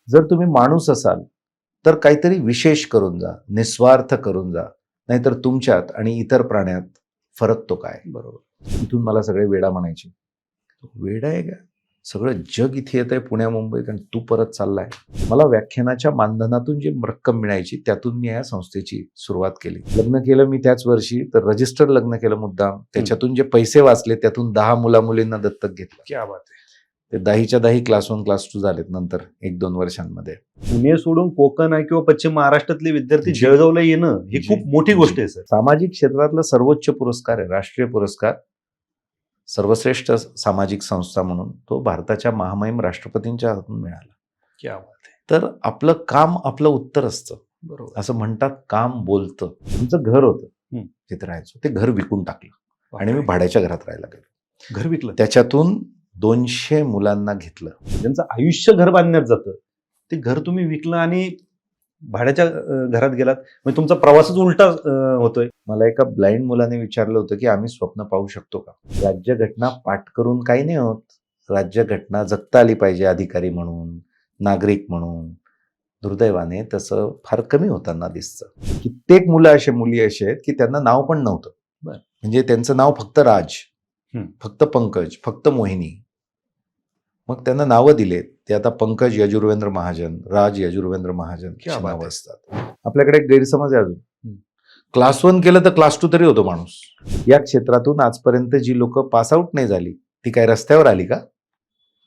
जर तुम्ही माणूस असाल तर काहीतरी विशेष करून जा, निस्वार्थ करून जा, नाहीतर तुमच्यात आणि इतर प्राण्यात फरक तो काय. बरोबर. इथून मला सगळे वेडा म्हणायचे. वेडा आहे का? सगळं जग इथे येत आहे पुण्या मुंबईत आणि तू परत चाललाय. मला व्याख्यानाच्या मानधनातून जी रक्कम मिळायची त्यातून मी या संस्थेची सुरुवात केली. लग्न केलं मी त्याच वर्षी, तर रजिस्टर लग्न केलं मुद्दाम. त्याच्यातून जे पैसे वाचले त्यातून 10 मुला-मुलींना दत्तक घेतलं. क्या बात आहे. ते 10च्या 10 क्लास 1 क्लास 2 झालेत नंतर 1-2 वर्षांमध्ये. पुणे सोडून कोकण आहे किंवा पश्चिम महाराष्ट्रातले विद्यार्थी जी. जळगावला येणं ही जी. खूप मोठी गोष्ट आहे सर. सामाजिक क्षेत्रातला सर्वोच्च पुरस्कार आहे, राष्ट्रीय पुरस्कार, सर्वश्रेष्ठ सामाजिक संस्था म्हणून तो भारताच्या महामहिम राष्ट्रपतींच्या हातून मिळाला. क्या बात आहे. तर आपलं काम आपलं उत्तर असतं. बरोबर. असं म्हणतात, काम बोलतं. आमचं घर होतं, हं. तिथे राहायचो. ते घर विकून टाकलं आणि मी बापरे. भाड्याच्या घरात राहायला गेलो. घर विकलं. त्याच्यातून 200 मुलांना घेतलं. ज्यांचं आयुष्य घर बांधण्यात जातं ते घर तुम्ही विकलं आणि भाड्याच्या घरात गेलात, म्हणजे तुमचा प्रवासच उलटा होतोय. मला एका ब्लाइंड मुलाने विचारलं होतं की आम्ही स्वप्न पाहू शकतो का. राज्यघटना पाठ करून काही नाही होत. राज्यघटना जगता आली पाहिजे, अधिकारी म्हणून, नागरिक म्हणून. दुर्दैवाने तसं फार कमी होताना दिसतं. कित्येक मुलं असे, मुली असे आहेत की त्यांना नाव पण नव्हतं. बरं. म्हणजे त्यांचं नाव फक्त राज, हं. फक्त पंकज, फक्त मोहिनी. मग त्यांना नावं दिलेत. ते आता पंकज यजुर्वेंद्र महाजन, राज यजुर्वेंद्र महाजन क्या अशी बात नावं आहे. असतात. आपल्याकडे एक गैरसमज आहे अजून. हं. क्लास 1 केलं तर क्लास 2 तरी होतो माणूस. या क्षेत्रातून आजपर्यंत जी लोक पास आउट नाही झाली ती काय रस्त्यावर आली का?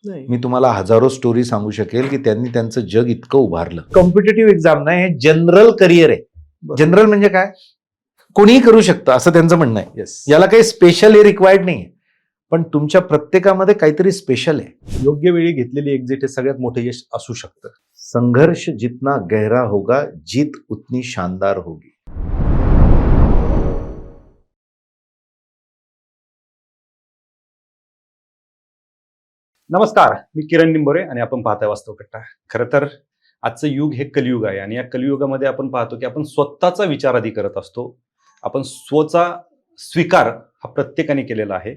नाही. मी तुम्हाला हजारो स्टोरी सांगू शकेल की त्यांनी त्यांचं जग इतकं उभारलं. कॉम्पिटेटिव्ह एक्झाम नाही, हे जनरल करिअर आहे. बरोबर. जनरल म्हणजे काय? कोणीही करू शकतं असं त्यांचं म्हणणं आहे. येस. याला काही स्पेशल हे रिक्वायर्ड नाही, पण तुमच्या प्रत्येकामध्ये काहीतरी स्पेशल आहे. योग्य वेळी घेतलेली एक्झिट हे सगळ्यात मोठं यश असू शकतं. संघर्ष जितना गहरा होगा, जीत उतनी शानदार होगी. नमस्कार, मी किरण निंबोरे आणि आपण पाहताय वास्तव कट्टा. खरं तर आजचं युग हे कलियुग आहे आणि या कलियुगामध्ये आपण पाहतो की आपण स्वतःचा विचार आधी करत असतो. आपण स्वचा स्वीकार हा प्रत्येकाने केलेला आहे.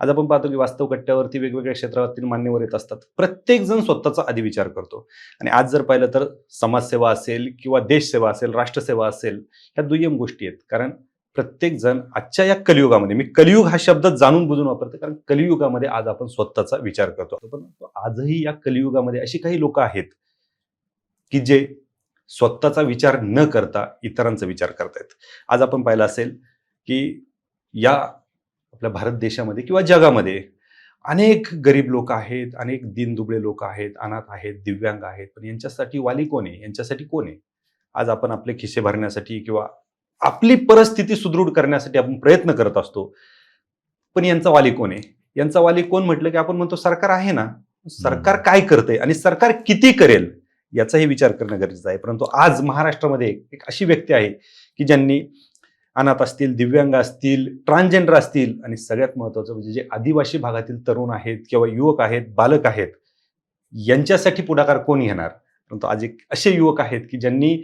आज आपण पाहतो की वास्तव कट्ट्यावरती वेगवेगळ्या क्षेत्रातील मान्यवर येत असतात. प्रत्येक जण स्वतःचा आधी विचार करतो आणि आज जर पाहिलं तर समाजसेवा असेल किंवा देशसेवा असेल, राष्ट्रसेवा असेल, ह्या दुय्यम गोष्टी आहेत. कारण प्रत्येक जण आजच्या या कलियुगामध्ये, मी कलियुग हा शब्द जाणून बुजून वापरतो कारण कलियुगामध्ये आज आपण स्वतःचा विचार करतो. पण आजही या कलियुगामध्ये अशी काही लोक आहेत की जे स्वतःचा विचार न करता इतरांचा विचार करतायत. आज आपण पाहिलं असेल की या आपल्या भारत देशामध्ये किंवा जगामध्ये अनेक गरीब लोक आहेत, अनेक दीनदुबळे लोक आहेत, अनाथ आहेत, दिव्यांग आहेत. पण यांच्यासाठी वाली कोण आहे? यांच्यासाठी कोण आहे? आज आपण आपले खिसे भरण्यासाठी किंवा आपली परिस्थिती सुदृढ करण्यासाठी आपण प्रयत्न करत असतो. पण यांचा वाली कोण आहे? यांचा वाली कोण म्हटलं की आपण म्हणतो सरकार आहे ना. सरकार काय करते आणि सरकार किती करेल याचाही विचार करणं गरजेचं आहे. परंतु आज महाराष्ट्रामध्ये एक अशी व्यक्ती आहे की ज्यांनी अनाथ असतील, दिव्यांग असतील, ट्रान्सजेंडर असतील आणि सगळ्यात महत्त्वाचं म्हणजे जे आदिवासी भागातील तरुण आहेत किंवा युवक आहेत, बालक आहेत, यांच्यासाठी पुढाकार कोण घेणार? परंतु आज एक असे युवक आहेत की ज्यांनी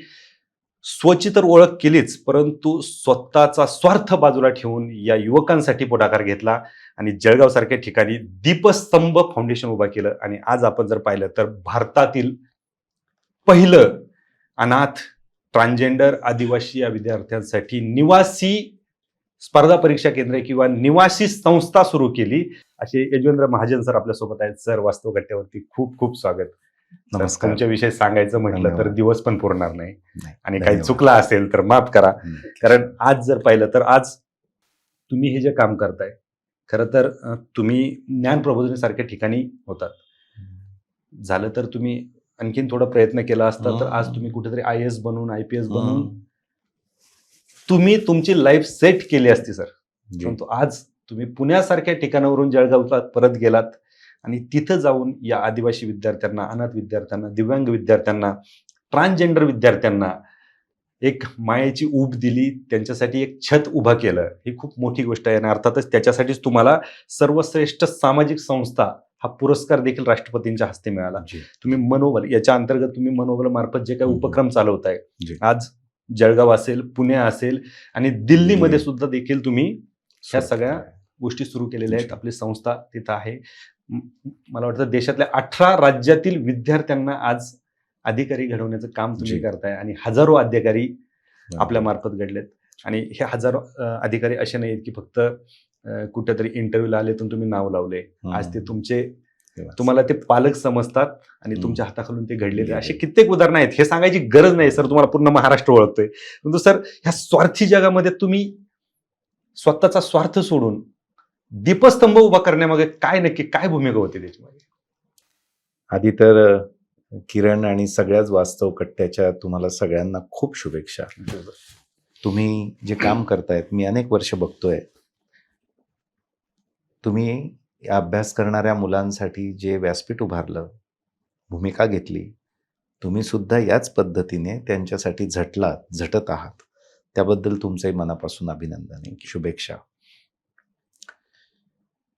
स्वची तर ओळख केलीच, परंतु स्वतःचा स्वार्थ बाजूला ठेवून या युवकांसाठी पुढाकार घेतला आणि जळगावसारख्या ठिकाणी दीपस्तंभ फाउंडेशन उभा केलं. आणि आज आपण जर पाहिलं तर भारतातील पहिलं अनाथ, ट्रान्सजेंडर, आदिवासी या विद्यार्थ्यांसाठी निवासी स्पर्धा परीक्षा केंद्र किंवा निवासी संस्था सुरू केली. असे यजवेंद्र महाजन सर आपल्यासोबत आहेत. सर, वास्तव कट्ट्यावरती खूप खूप स्वागत. नमस्कार. तुमच्याविषयी सांगायचं म्हटलं तर धन्यवाद. दिवस पण पुरणार नाही आणि काही धन्यवाद. चुकलं असेल तर माफ करा. कारण आज जर पाहिलं तर आज तुम्ही हे जे काम करताय, खरं तर तुम्ही ज्ञान प्रबोधिनीसारख्या ठिकाणी होतात. झालं तर तुम्ही आणखीन थोडा प्रयत्न केला असता तर आज तुम्ही कुठेतरी IAS बनून, IPS बनून तुम्ही तुमची लाईफ सेट केली असती सर. परंतु आज तुम्ही पुण्यासारख्या ठिकाणावरून जळगावला परत गेलात आणि तिथं जाऊन या आदिवासी विद्यार्थ्यांना, अनाथ विद्यार्थ्यांना, दिव्यांग विद्यार्थ्यांना, ट्रान्सजेंडर विद्यार्थ्यांना एक मायेची ऊब दिली, त्यांच्यासाठी एक छत उभा केलं. ही खूप मोठी गोष्ट आहे आणि अर्थातच त्याच्यासाठीच तुम्हाला सर्वश्रेष्ठ सामाजिक संस्था हा पुरस्कार देखील राष्ट्रपतींच्या हस्ते मिळाला. तुम्ही मनोबल याच्या अंतर्गत तुम्ही मनोबल मार्फत जे काही उपक्रम चालवताय, आज जळगाव असेल, पुणे असेल आणि दिल्लीमध्ये सुद्धा देखील तुम्ही ह्या सगळ्या गोष्टी सुरू केलेल्या आहेत. आपली संस्था तिथं आहे. मला वाटतं देशातल्या 18 राज्यातील विद्यार्थ्यांना आज अधिकारी घडवण्याचं काम तुम्ही जी. करताय आणि हजारो अधिकारी आपल्या मार्फत घडलेत. आणि हे हजारो अधिकारी असे नाहीत की फक्त कुठेतरी इंटरव्ह्यूला आले तर तुम्ही नाव लावले. आज ते तुमचे तुम्हाला ते पालक समजतात आणि तुमच्या हाताखालून ते घडलेले असे कित्येक उदाहरणं आहेत. हे सांगायची गरज नाही सर, तुम्हाला पूर्ण महाराष्ट्र ओळखतोय. परंतु सर, ह्या स्वार्थी जगामध्ये तुम्ही स्वतःचा स्वार्थ सोडून दीपस्तंभ उभा करण्यामागे काय भूमिका होती त्याच्यामध्ये? आधी तर किरण आणि सगळ्याच वास्तव कट्ट्याच्या तुम्हाला सगळ्यांना खूप शुभेच्छा. तुम्ही जे काम करतायत मी अनेक वर्ष बघतोय. तुम्ही या अभ्यास करणाऱ्या मुलांसाठी जे व्यासपीठ उभारलं, भूमिका घेतली, तुम्ही सुद्धा याच पद्धतीने त्यांच्यासाठी झटत आहात. त्याबद्दल तुमचंही मनापासून अभिनंदन आहे, शुभेच्छा.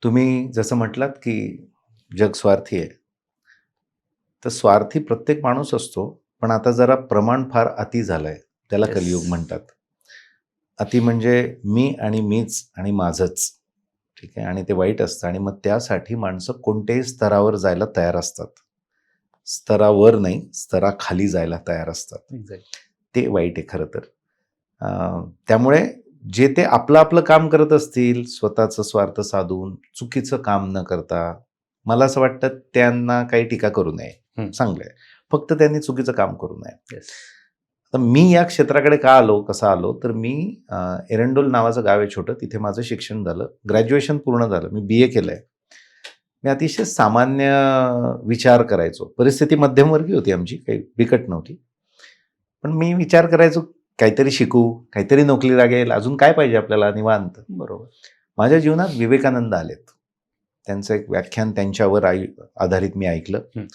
तुम्ही जसं म्हटलात की जग स्वार्थी आहे, तर स्वार्थी प्रत्येक माणूस असतो, पण आता जरा प्रमाण फार अति झालंय. त्याला कलियुग म्हणतात. अति म्हणजे मी आणि मीच आणि माझंच, ठीक आहे, आणि ते वाईट असतं. आणि मग त्यासाठी माणसं कोणत्याही स्तरावर जायला तयार असतात. स्तरावर नाही, स्तराखाली जायला तयार असतात. ते वाईट आहे खरं तर. त्यामुळे जे ते आपलं काम करत असतील, स्वतःचं स्वार्थ साधून चुकीचं काम न करता, मला असं वाटतं त्यांना काही टीका करू नये. चांगलं आहे, फक्त त्यांनी चुकीचं काम करू नये. तर मी या क्षेत्राकडे कसा आलो, तर मी एरंडोल नावाचं गाव आहे छोटं, तिथे माझं शिक्षण झालं, ग्रॅज्युएशन पूर्ण झालं, मी BA केलंय. मी अतिशय सामान्य विचार करायचो. परिस्थिती मध्यमवर्गीय होती आमची, काही बिकट नव्हती. पण मी विचार करायचो काहीतरी शिकू, काहीतरी नोकरी लागेल, अजून काय पाहिजे आपल्याला, निवांत. बरोबर. माझ्या जीवनात विवेकानंद आलेत. त्यांचं एक व्याख्यान त्यांच्यावर आधारित मी ऐकलं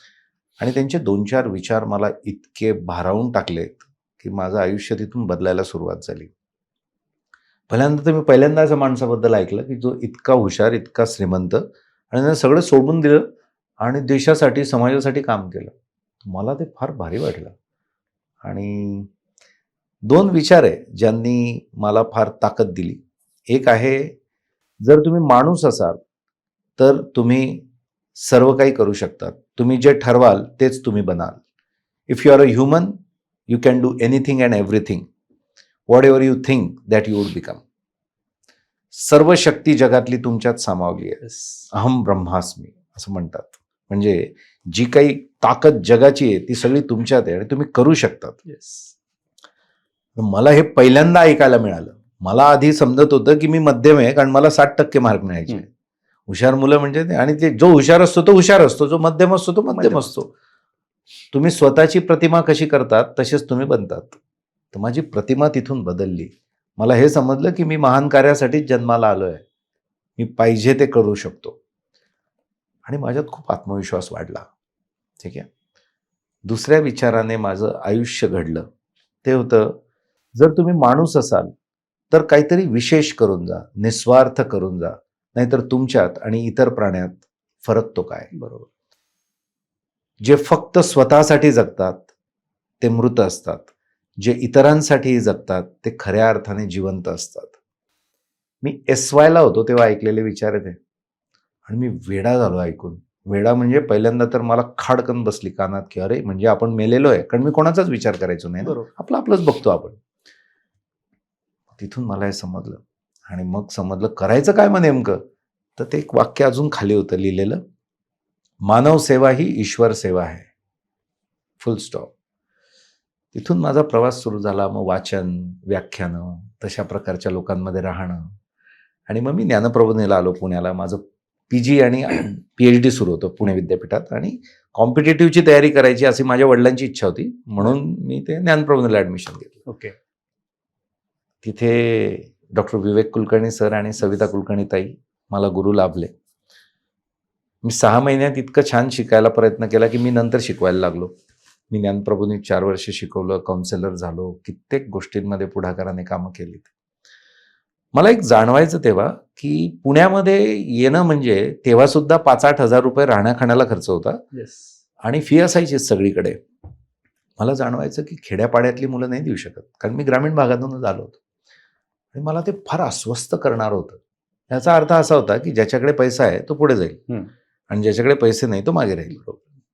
आणि त्यांचे 2-4 विचार मला इतके भारावून टाकलेत की माझं आयुष्य तिथून बदलायला सुरुवात झाली. पहिल्यांदा असं माणसाबद्दल ऐकलं की जो इतका हुशार, इतका श्रीमंत, आणि त्यानं सगळं सोडून दिलं आणि देशासाठी, समाजासाठी काम केलं. मला ते फार भारी वाटलं. आणि 2 विचार आहे ज्यांनी मला फार ताकद दिली. एक आहे, जर तुम्ही माणूस असाल तर तुम्ही सर्व काही करू शकतात. तुम्ही जे ठरवाल तेच तुम्ही बनाल. If you are a human, you can do anything and everything. What ever you think that you would become. सर्व शक्ती जगातली तुमच्यात सामावली आहे. अहम ब्रह्मास्मी असं म्हणतात. म्हणजे जी काही ताकद जगाची आहे ती सगळी तुमच्यात आहे आणि तुम्ही करू शकतात. मला हे पहिल्यांदा ऐकायला मिळालं. मला आधी समजत होतं की मी मध्यम आहे, कारण मला 60% मार्क मिळायचे. हुशार मुलं म्हणजे ते, आणि ते जो हुशार असतो तो हुशार असतो, जो मध्यम असतो तो मध्यम असतो. तुम्ही स्वतःची प्रतिमा कशी करतात तसेच तुम्ही बनतात. तर माझी प्रतिमा तिथून बदलली. मला हे समजलं की मी महान कार्यासाठीच जन्माला आलोय. मी पाहिजे ते करू शकतो. आणि माझ्यात खूप आत्मविश्वास वाढला. ठीक आहे. दुसऱ्या विचाराने माझं आयुष्य घडलं. ते होतं, जर तुम्ही माणूस असाल तर काहीतरी विशेष करून जा, निस्वार्थ करून जा, नाहीतर तुमच्यात आणि इतर प्राण्यात फरक तो काय. बरोबर. जे फक्त स्वतःसाठी जगतात ते मृत असतात. जे इतरांसाठी जगतात ते खऱ्या अर्थाने जिवंत असतात. मी SY ला होतो तेव्हा ऐकलेले विचार आहेत आणि मी वेडा झालो ऐकून. वेडा म्हणजे पहिल्यांदा तर मला खाडकन बसली कानात की अरे, म्हणजे आपण मेलेलो आहे. कारण मी कोणाचाच विचार करायचो नाही ना, आपलंच बघतो आपण. तिथून मला हे समजलं आणि मग समजलं करायचं काय मग नेमकं. तर ते एक वाक्य अजून खाली होतं लिहिलेलं, मानव सेवा ही ईश्वर सेवा आहे. फुल स्टॉप. तिथून माझा प्रवास सुरू झाला. मग वाचन, व्याख्यानं, तशा प्रकारच्या लोकांमध्ये राहणं. आणि मग मी ज्ञानप्रबोधिनीला आलो पुण्याला. माझं PG आणि PhD सुरू होतं पुणे विद्यापीठात आणि कॉम्पिटेटिव्हची तयारी करायची अशी माझ्या वडिलांची इच्छा होती, म्हणून मी ते ज्ञानप्रबोधिनीला ॲडमिशन घेतलं. ओके. तिथे डॉक्टर विवेक कुलकर्णी सर आणि सविता कुलकर्णी ताई मला गुरु लाभले. मी 6 महिन्यात इतकं छान शिकायला प्रयत्न केला की मी नंतर शिकवायला लागलो. मी ज्ञानप्रबोधिनीत 4 वर्ष शिकवलं, काउन्सिलर झालो, कित्येक गोष्टींमध्ये पुढाकाराने कामं केलीत. मला एक जाणवायचं तेव्हा की पुण्यामध्ये येणं म्हणजे तेव्हा सुद्धा 5-8 हजार रुपये राहण्या-खाण्याला खर्च होता आणि फी असायचीच सगळीकडे. मला जाणवायचं की खेड्यापाड्यातली मुलं नाही देऊ शकत, कारण मी ग्रामीण भागातूनच आलो होतो आणि मला ते फार अस्वस्थ करणार होतं. याचा अर्थ असा होता की ज्याच्याकडे पैसा आहे तो पुढे जाईल आणि ज्याच्याकडे पैसे नाही तो मागे राहील.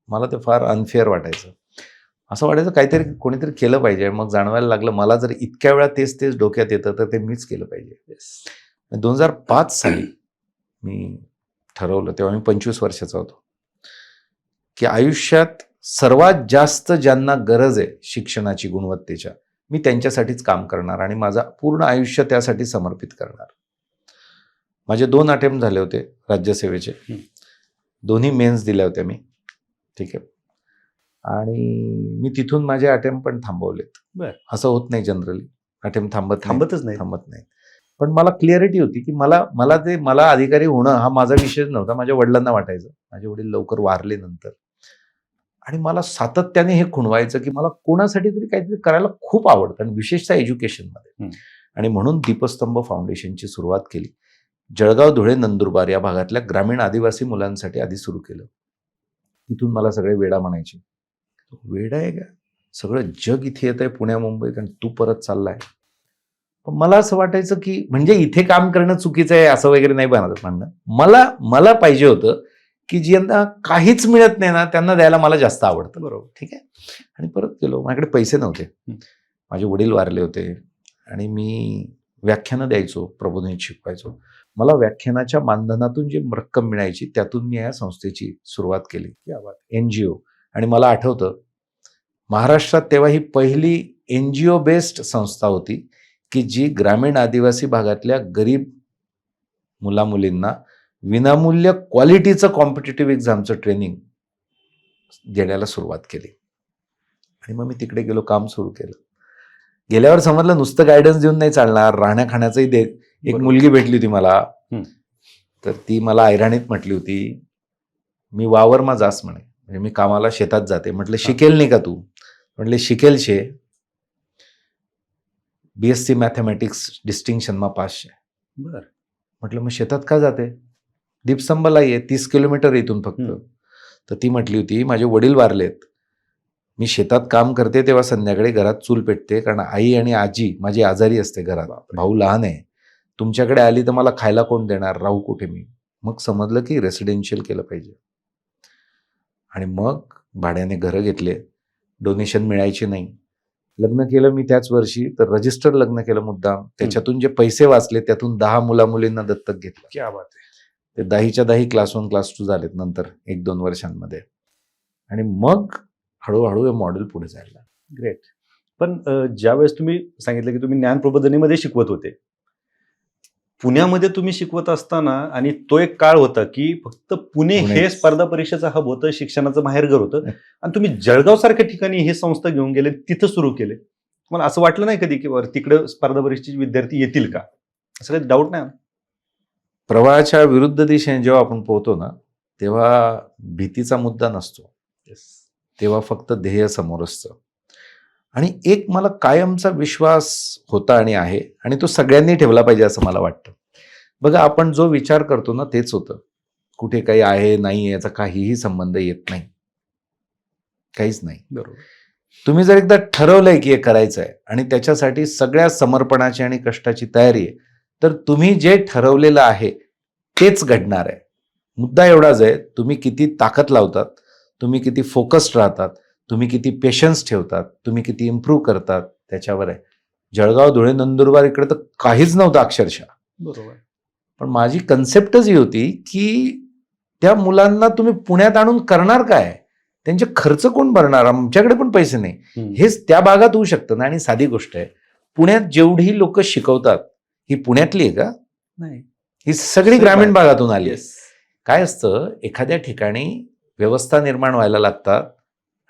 मला ते फार अनफेअर वाटायचं. असं वाटायचं काहीतरी कोणीतरी केलं पाहिजे. मग जाणवायला लागलं मला जर इतक्या वेळा तेच तेच डोक्यात येतं तर ते मीच केलं पाहिजे. 2005 साली मी ठरवलं, तेव्हा मी 25 वर्षाचा होतो, की आयुष्यात सर्वात जास्त ज्यांना गरज आहे शिक्षणाची गुणवत्तेच्या, मी त्यांच्यासाठीच काम करणार आणि माझं पूर्ण आयुष्य त्यासाठी समर्पित करणार. माझे 2 अटेम्प्ट झाले होते राज्यसेवेचे. दोन्ही मेन्स दिल्या होत्या मी. ठीक आहे. आणि मी तिथून माझे अटेम्प्ट पण थांबवलेत. बरं. असं होत नाही जनरली, अटेम्प्ट थांबतच नाही. थांबत नाही. पण मला क्लिअरिटी होती की मला अधिकारी होणं हा माझा विषय नव्हता. माझ्या वडिलांना वाटायचं. माझे वडील लवकर वारले नंतर. आणि मला सातत्याने हे खुणवायचं की मला कोणासाठी तरी काहीतरी करायला खूप आवडतं आणि विशेषतः एज्युकेशनमध्ये. आणि म्हणून दीपस्तंभ फाउंडेशनची सुरुवात केली. जळगाव, धुळे, नंदुरबार या भागातल्या ग्रामीण आदिवासी मुलांसाठी आधी सुरू केलं. तिथून मला सगळे वेडा म्हणायचे. वेडा आहे का? सगळं जग इथे येत आहे पुण्या मुंबईत आणि तू परत चाललाय. पण मला असं वाटायचं की म्हणजे इथे काम करणं चुकीचं आहे असं वगैरे नाही म्हणणं. मला पाहिजे होतं की ज्यांना काहीच मिळत नाही ना त्यांना द्यायला मला जास्त आवडतं. बरोबर. ठीक आहे. आणि परत गेलो. माझ्याकडे पैसे नव्हते. माझे वडील वारले होते आणि मी व्याख्यानं द्यायचो, प्रबोधिनी शिकवायचो. मला व्याख्यानाच्या मानधनातून जी रक्कम मिळायची त्यातून मी या संस्थेची सुरुवात केली. NGO. आणि मला आठवतं महाराष्ट्रात तेव्हा ही पहिली NGO बेस्ड संस्था होती की जी ग्रामीण आदिवासी भागातल्या गरीब मुलामुलींना विनामूल्य क्वालिटीचं कॉम्पिटिटिव्ह एक्झामचं ट्रेनिंग देण्याला सुरुवात केली. आणि मग मी तिकडे गेलो, काम सुरू केलं. गेल्यावर समजलं नुसतं गायडन्स देऊन नाही चालणार, राहण्या खाण्याचंही एक मुलगी भेटली होती मला. तर ती मला ऐराणीत म्हटली होती, मी वावरमा जास म्हणे, म्हणजे मी कामाला शेतात जाते. म्हटलं शिकेल नाही का तू? म्हटले शिकेल शे. BSc मॅथमॅटिक्स डिस्टिंक्शनमा पास शे. बरं. म्हटलं मग शेतात का जाते? दीपस्तंभला ये, 30 किलोमीटर इथून फक्त. तर ती म्हटली होती माझे वडील वारलेत, मी शेतात काम करते तेव्हा संध्याकाळी घरात चूल पेटते, कारण आई आणि आजी माझी आजारी असते घरात. भाऊ लहान आहे. तुमच्याकडे आली तर मला खायला कोण देणार? राहू कुठे मी? मग समजलं की रेसिडेन्शियल केलं पाहिजे. आणि मग भाड्याने घरं घेतले. डोनेशन मिळायचे नाही. लग्न केलं मी त्याच वर्षी, तर रजिस्टर लग्न केलं मुद्दाम. त्याच्यातून जे पैसे वाचले त्यातून 10 मुला-मुलींना दत्तक घेतलं. क्या बात आहे. ते 10च्या 10 क्लास 1 क्लास 2 झालेत नंतर 1-2 वर्षांमध्ये. आणि मग हळूहळू हे मॉडेल पुढे जायला. ग्रेट. पण ज्यावेळेस तुम्ही सांगितलं की तुम्ही ज्ञान प्रबोधिनीमध्ये शिकवत होते, पुण्यामध्ये तुम्ही शिकवत असताना, आणि तो एक काळ होता की फक्त पुणे हे स्पर्धा परीक्षेचं हब होतं, शिक्षणाचं माहेरघर होतं, आणि तुम्ही जळगाव सारख्या ठिकाणी हे संस्था घेऊन गेले, तिथं सुरू केले. मला असं वाटलं नाही कधी की तिकडे स्पर्धा परीक्षेचे विद्यार्थी येतील का? असं काही डाऊट नाही? प्रवाहाच्या विरुद्ध दिशेने जेव्हा आपण पोहतो ना तेव्हा भीतीचा मुद्दा नसतो. तेव्हा फक्त ध्येय समोर असतं. आणि एक मला कायमचा विश्वास होता आणि आहे, आणि तो सगळ्यांनी ठेवला पाहिजे असं मला वाटतं. बघा, आपण जो विचार करतो ना तेच होतं. कुठे काही आहे नाही याचा काहीही संबंध येत नाही, काहीच नाही. बरोबर. तुम्ही जर एकदा ठरवलंय की हे करायचं आहे आणि त्याच्यासाठी सगळ्या समर्पणाची आणि कष्टाची तयारी आहे, तर तुम्ही जे ठरवलेलं आहे तेच घडणार आहे. मुद्दा एवढाच आहे, तुम्ही किती ताकद लावतात, तुम्ही किती फोकस्ड राहतात, तुम्ही किती पेशन्स ठेवतात, तुम्ही किती इम्प्रूव्ह करतात त्याच्यावर आहे. जळगाव, धुळे, नंदुरबार इकडे तर काहीच नव्हतं अक्षरशः. बरोबर. पण माझी कन्सेप्टच ही होती की त्या मुलांना तुम्ही पुण्यात आणून करणार काय? त्यांचे खर्च कोण भरणार? आमच्याकडे पण पैसे नाही. हेच त्या भागात होऊ शकतं ना. आणि साधी गोष्ट आहे, पुण्यात जेवढी लोक शिकवतात ही पुण्यातली आहे का? नाही, ही सगळी ग्रामीण भागातून आली. काय असतं, एखाद्या ठिकाणी व्यवस्था निर्माण व्हायला लागतात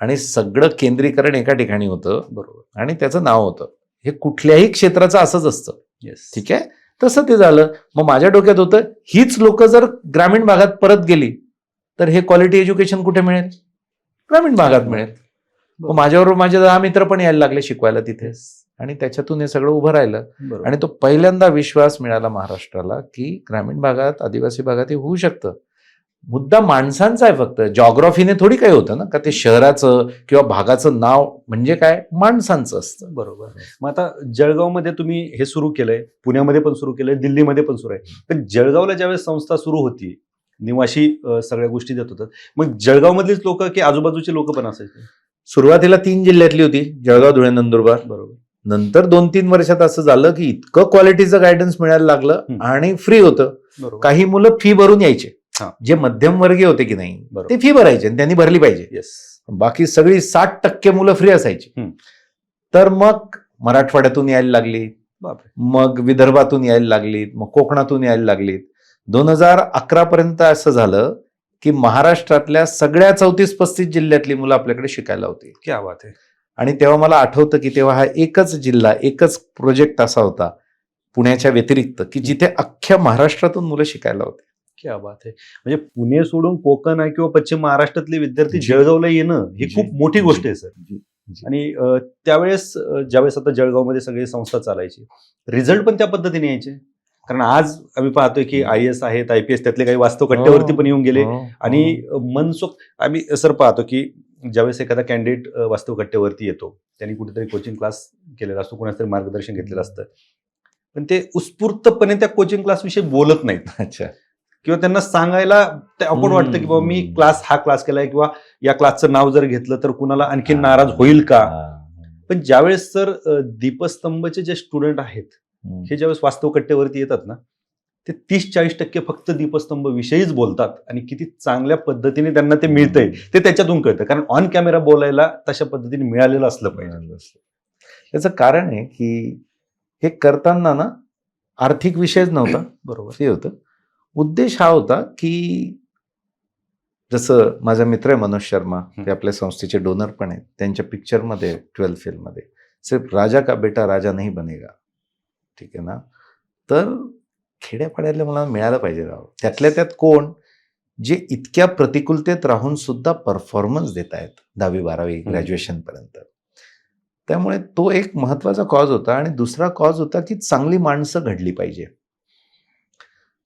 आणि सगळं केंद्रीकरण एका ठिकाणी होतं. बरोबर. आणि त्याचं नाव होतं. हे कुठल्याही क्षेत्राचं असंच असतं. ठीक आहे. तसं ते झालं. मग माझ्या डोक्यात होतं, हीच लोक जर ग्रामीण भागात परत गेली तर हे क्वालिटी एज्युकेशन कुठे मिळेल? ग्रामीण भागात मिळेल. मग माझ्याबरोबर माझे 10 मित्र पण यायला लागले शिकवायला तिथे. आणि त्याच्यातून हे सगळं उभं राहिलं. आणि तो पहिल्यांदा विश्वास मिळाला महाराष्ट्राला की ग्रामीण भागात, आदिवासी भागात हे होऊ शकतं. मुद्दा माणसांचा आहे फक्त. जॉग्राफीने थोडी काही होतं ना, का ते शहराचं किंवा भागाचं नाव म्हणजे काय, माणसांचं असतं. बरोबर. मग आता जळगावमध्ये तुम्ही हे सुरू केलंय, पुण्यामध्ये पण सुरू केलंय, दिल्लीमध्ये पण सुरू आहे. पण जळगावला ज्यावेळेस संस्था सुरू होती, निवासी सगळ्या गोष्टी देत होतात, मग जळगावमधलीच लोक की आजूबाजूचे लोक पण असायचे? सुरुवातीला 3 जिल्ह्यातली होती, जळगाव, धुळे, नंदुरबार. बरोबर. नंतर 2-3 वर्षात असं झालं की इतकं क्वालिटीचं गायडन्स मिळायला लागलं आणि फ्री होतं. बरोबर. काही मुलं फी भरून यायचे, हा. जे मध्यमवर्गीय होते की नाही बरोबर. ते फी भरायचे आणि त्यांनी भरली पाहिजे. येस. बाकी सगळी 60% मुलं फ्री असायची. तर मग मराठवाड्यातून यायला लागली, बापरे. मग विदर्भातून यायला लागलीत, मग कोकणातून यायला लागलीत. 2011 पर्यंत असं झालं की महाराष्ट्रातल्या सगळ्या 34-35 जिल्ह्यातली मुलं आपल्याकडे शिकायला होती. क्या बात आहे. आणि तेव्हा मला आठवतं की तेव्हा हा एकच जिल्हा, एकच प्रोजेक्ट असा होता पुण्याच्या व्यतिरिक्त की जिथे अख्ख्या महाराष्ट्रातून मुलं शिकायला होते. क्या बात आहे. म्हणजे पुणे सोडून कोकण आहे किंवा पश्चिम महाराष्ट्रातले विद्यार्थी जी. जळगावला येणं ही जी. खूप मोठी गोष्ट जी. आहे सर. जी. जी. आणि त्यावेळेस ज्यावेळेस आता जळगावमध्ये सगळी संस्था चालायची, रिझल्ट पण त्या पद्धतीने यायचे. कारण आज आम्ही पाहतोय की IAS आहेत, IPS, त्यातले काही वास्तव कट्ट्यावरती पण येऊन गेले. आणि मनसोक्त आम्ही सर पाहतो की ज्यावेळेस एखादा कॅन्डिडेट वास्तव कट्ट्यावरती येतो, त्यांनी कुठेतरी कोचिंग क्लास केलेला असतो, कोणाचं तरी मार्गदर्शन घेतलेलं असतं, पण ते उत्स्फूर्तपणे त्या कोचिंग क्लास विषयी बोलत नाहीत. अच्छा. किंवा त्यांना सांगायला ते आपण वाटतं की बाबा मी हा क्लास केलाय किंवा या क्लासचं नाव जर घेतलं तर कुणाला आणखी नाराज होईल का. पण ज्यावेळेस सर दीपस्तंभचे जे स्टुडंट आहेत हे ज्यावेळेस वास्तव कट्ट्यावरती येतात ना, ते 30-40% फक्त दीपस्तंभ विषयीच बोलतात आणि किती चांगल्या पद्धतीने त्यांना ते मिळतंय ते त्याच्यातून कळतं. कारण ऑन कॅमेरा बोलायला तशा पद्धतीने मिळालेलं असलं पाहिजे. त्याचं कारण आहे की हे करताना ना आर्थिक विषयच नव्हता. बरोबर. हे होतं, उद्देश हा होता की जसं माझा मित्र आहे मनोज शर्मा, ते आपल्या संस्थेचे डोनर पण आहेत. त्यांच्या पिक्चरमध्ये 12th फेलमध्ये सिर्फ राजा का बेटा राजा नाही बनेगा, ठीक आहे ना. तर खेड्यापाड्यातल्या मला मिळालं पाहिजे राव. त्यातल्या त्यात कोण जे इतक्या प्रतिकूलतेत राहून सुद्धा परफॉर्मन्स देत आहेत 10वी-12वी ग्रॅज्युएशन पर्यंत. त्यामुळे तो एक महत्वाचा कॉज होता. आणि दुसरा कॉज होता की चांगली माणसं घडली पाहिजे.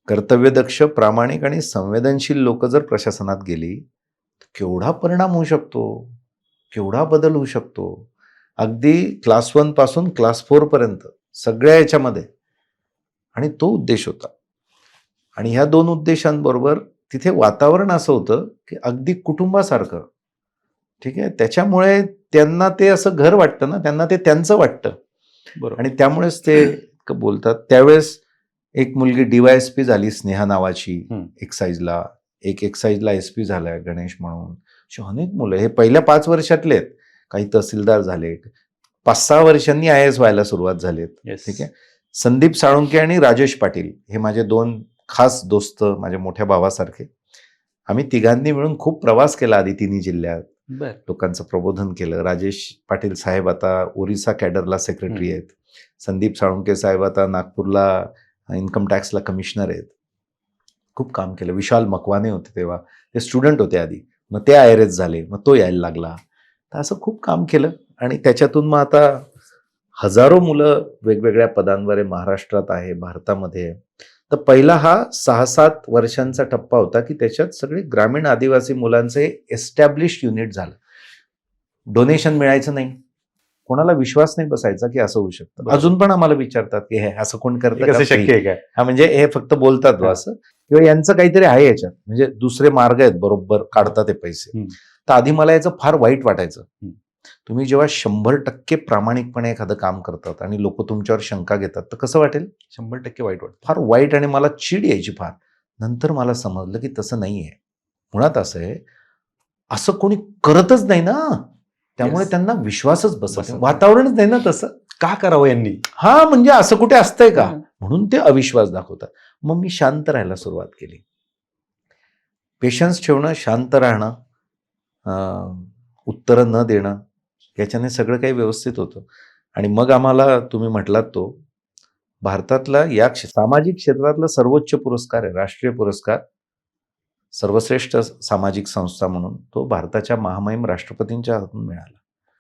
कर्तव्यदक्ष, प्रामाणिक आणि संवेदनशील लोक जर प्रशासनात गेली तर केवढा परिणाम होऊ शकतो, केवढा बदल होऊ शकतो. अगदी क्लास 1 पासून क्लास 4 पर्यंत सगळ्या याच्यामध्ये. आणि तो उद्देश होता. आणि ह्या 2 उद्देशांबरोबर तिथे वातावरण असं होतं की अगदी कुटुंबासारखं, ठीक आहे. त्याच्यामुळे त्यांना ते असं घर वाटतं ना, त्यांना ते त्यांचं वाटतं. बरोबर. आणि त्यामुळेच ते बोलतात. त्यावेळेस एक मुलगी DYSP झाली स्नेहा नावाची एक्साईजला, एक एक्साईजला SP झालाय गणेश म्हणून. अशी अनेक मुलं हे पहिल्या 5 वर्षातले आहेत. काही तहसीलदार झाले, 5-6 वर्षांनी IAS व्हायला सुरुवात झालेत. ठीक आहे. संदीप साळुंके आणि राजेश पाटील हे माझे 2 खास दोस्त, माझ्या मोठ्या भावासारखे. आम्ही तिघांनी मिळून खूप प्रवास केला आधी 3 जिल्ह्यात. लोकांचं प्रबोधन केलं. राजेश पाटील साहेब आता ओरिसा कॅडरला सेक्रेटरी आहेत. संदीप साळुंके साहेब आता नागपूरला इन्कम टॅक्सला कमिशनर आहेत. खूप काम केलं. विशाल मकवाने होते तेव्हा, ते स्टुडंट होते आधी, मग ते IRS झाले, मग तो यायला लागला. तर असं खूप काम केलं. आणि त्याच्यातून मग आता हजारो मुलं वेगवेगळ्या पदांवर महाराष्ट्रात आहे, भारतामध्ये. तर पहिला हा 6-7 वर्षांचा टप्पा होता की त्याच्यात सगळे ग्रामीण आदिवासी मुलांचे एस्टॅब्लिश्ड युनिट झालं. डोनेशन मिळायचं नाही, कोणाला विश्वास नाही बसायचा की असं होऊ शकतं. अजून पण आम्हाला विचारतात की हे असं कोण करतं, कसं शक्य आहे काय. हा म्हणजे हे फक्त बोलतात असं, किंवा यांचं काहीतरी आहे याच्यात, म्हणजे दुसरे मार्ग आहेत बरोबर काढतात ते पैसे. तर आधी मला याचं फार वाईट वाटायचं. तुम्ही जेव्हा 100% प्रामाणिकपणे एखादं काम करतात आणि लोक तुमच्यावर शंका घेतात तर कसं वाटेल. 100% वाईट वाटतं. फार वाईट. आणि मला चीड यायची फार. नंतर मला समजलं की तसं नाही आहे. मुळात असं आहे, असं कोणी करतच नाही ना, त्यामुळे त्यांना विश्वासच बसत, वातावरणच नाही ना तसं. का करावं यांनी. हा म्हणजे असं कुठे असतंय का, म्हणून ते अविश्वास दाखवतात. मग मी शांत राहायला सुरुवात केली. पेशन्स ठेवणं, शांत राहणं, उत्तरं न देणं, याच्याने सगळं काही व्यवस्थित होतं. आणि मग आम्हाला तुम्ही म्हटलात तो भारतातला या सामाजिक क्षेत्रातला सर्वोच्च पुरस्कार आहे, राष्ट्रीय पुरस्कार, सर्वश्रेष्ठ सामाजिक संस्था म्हणून, तो भारताच्या महामहिम राष्ट्रपतींच्या हातून मिळाला.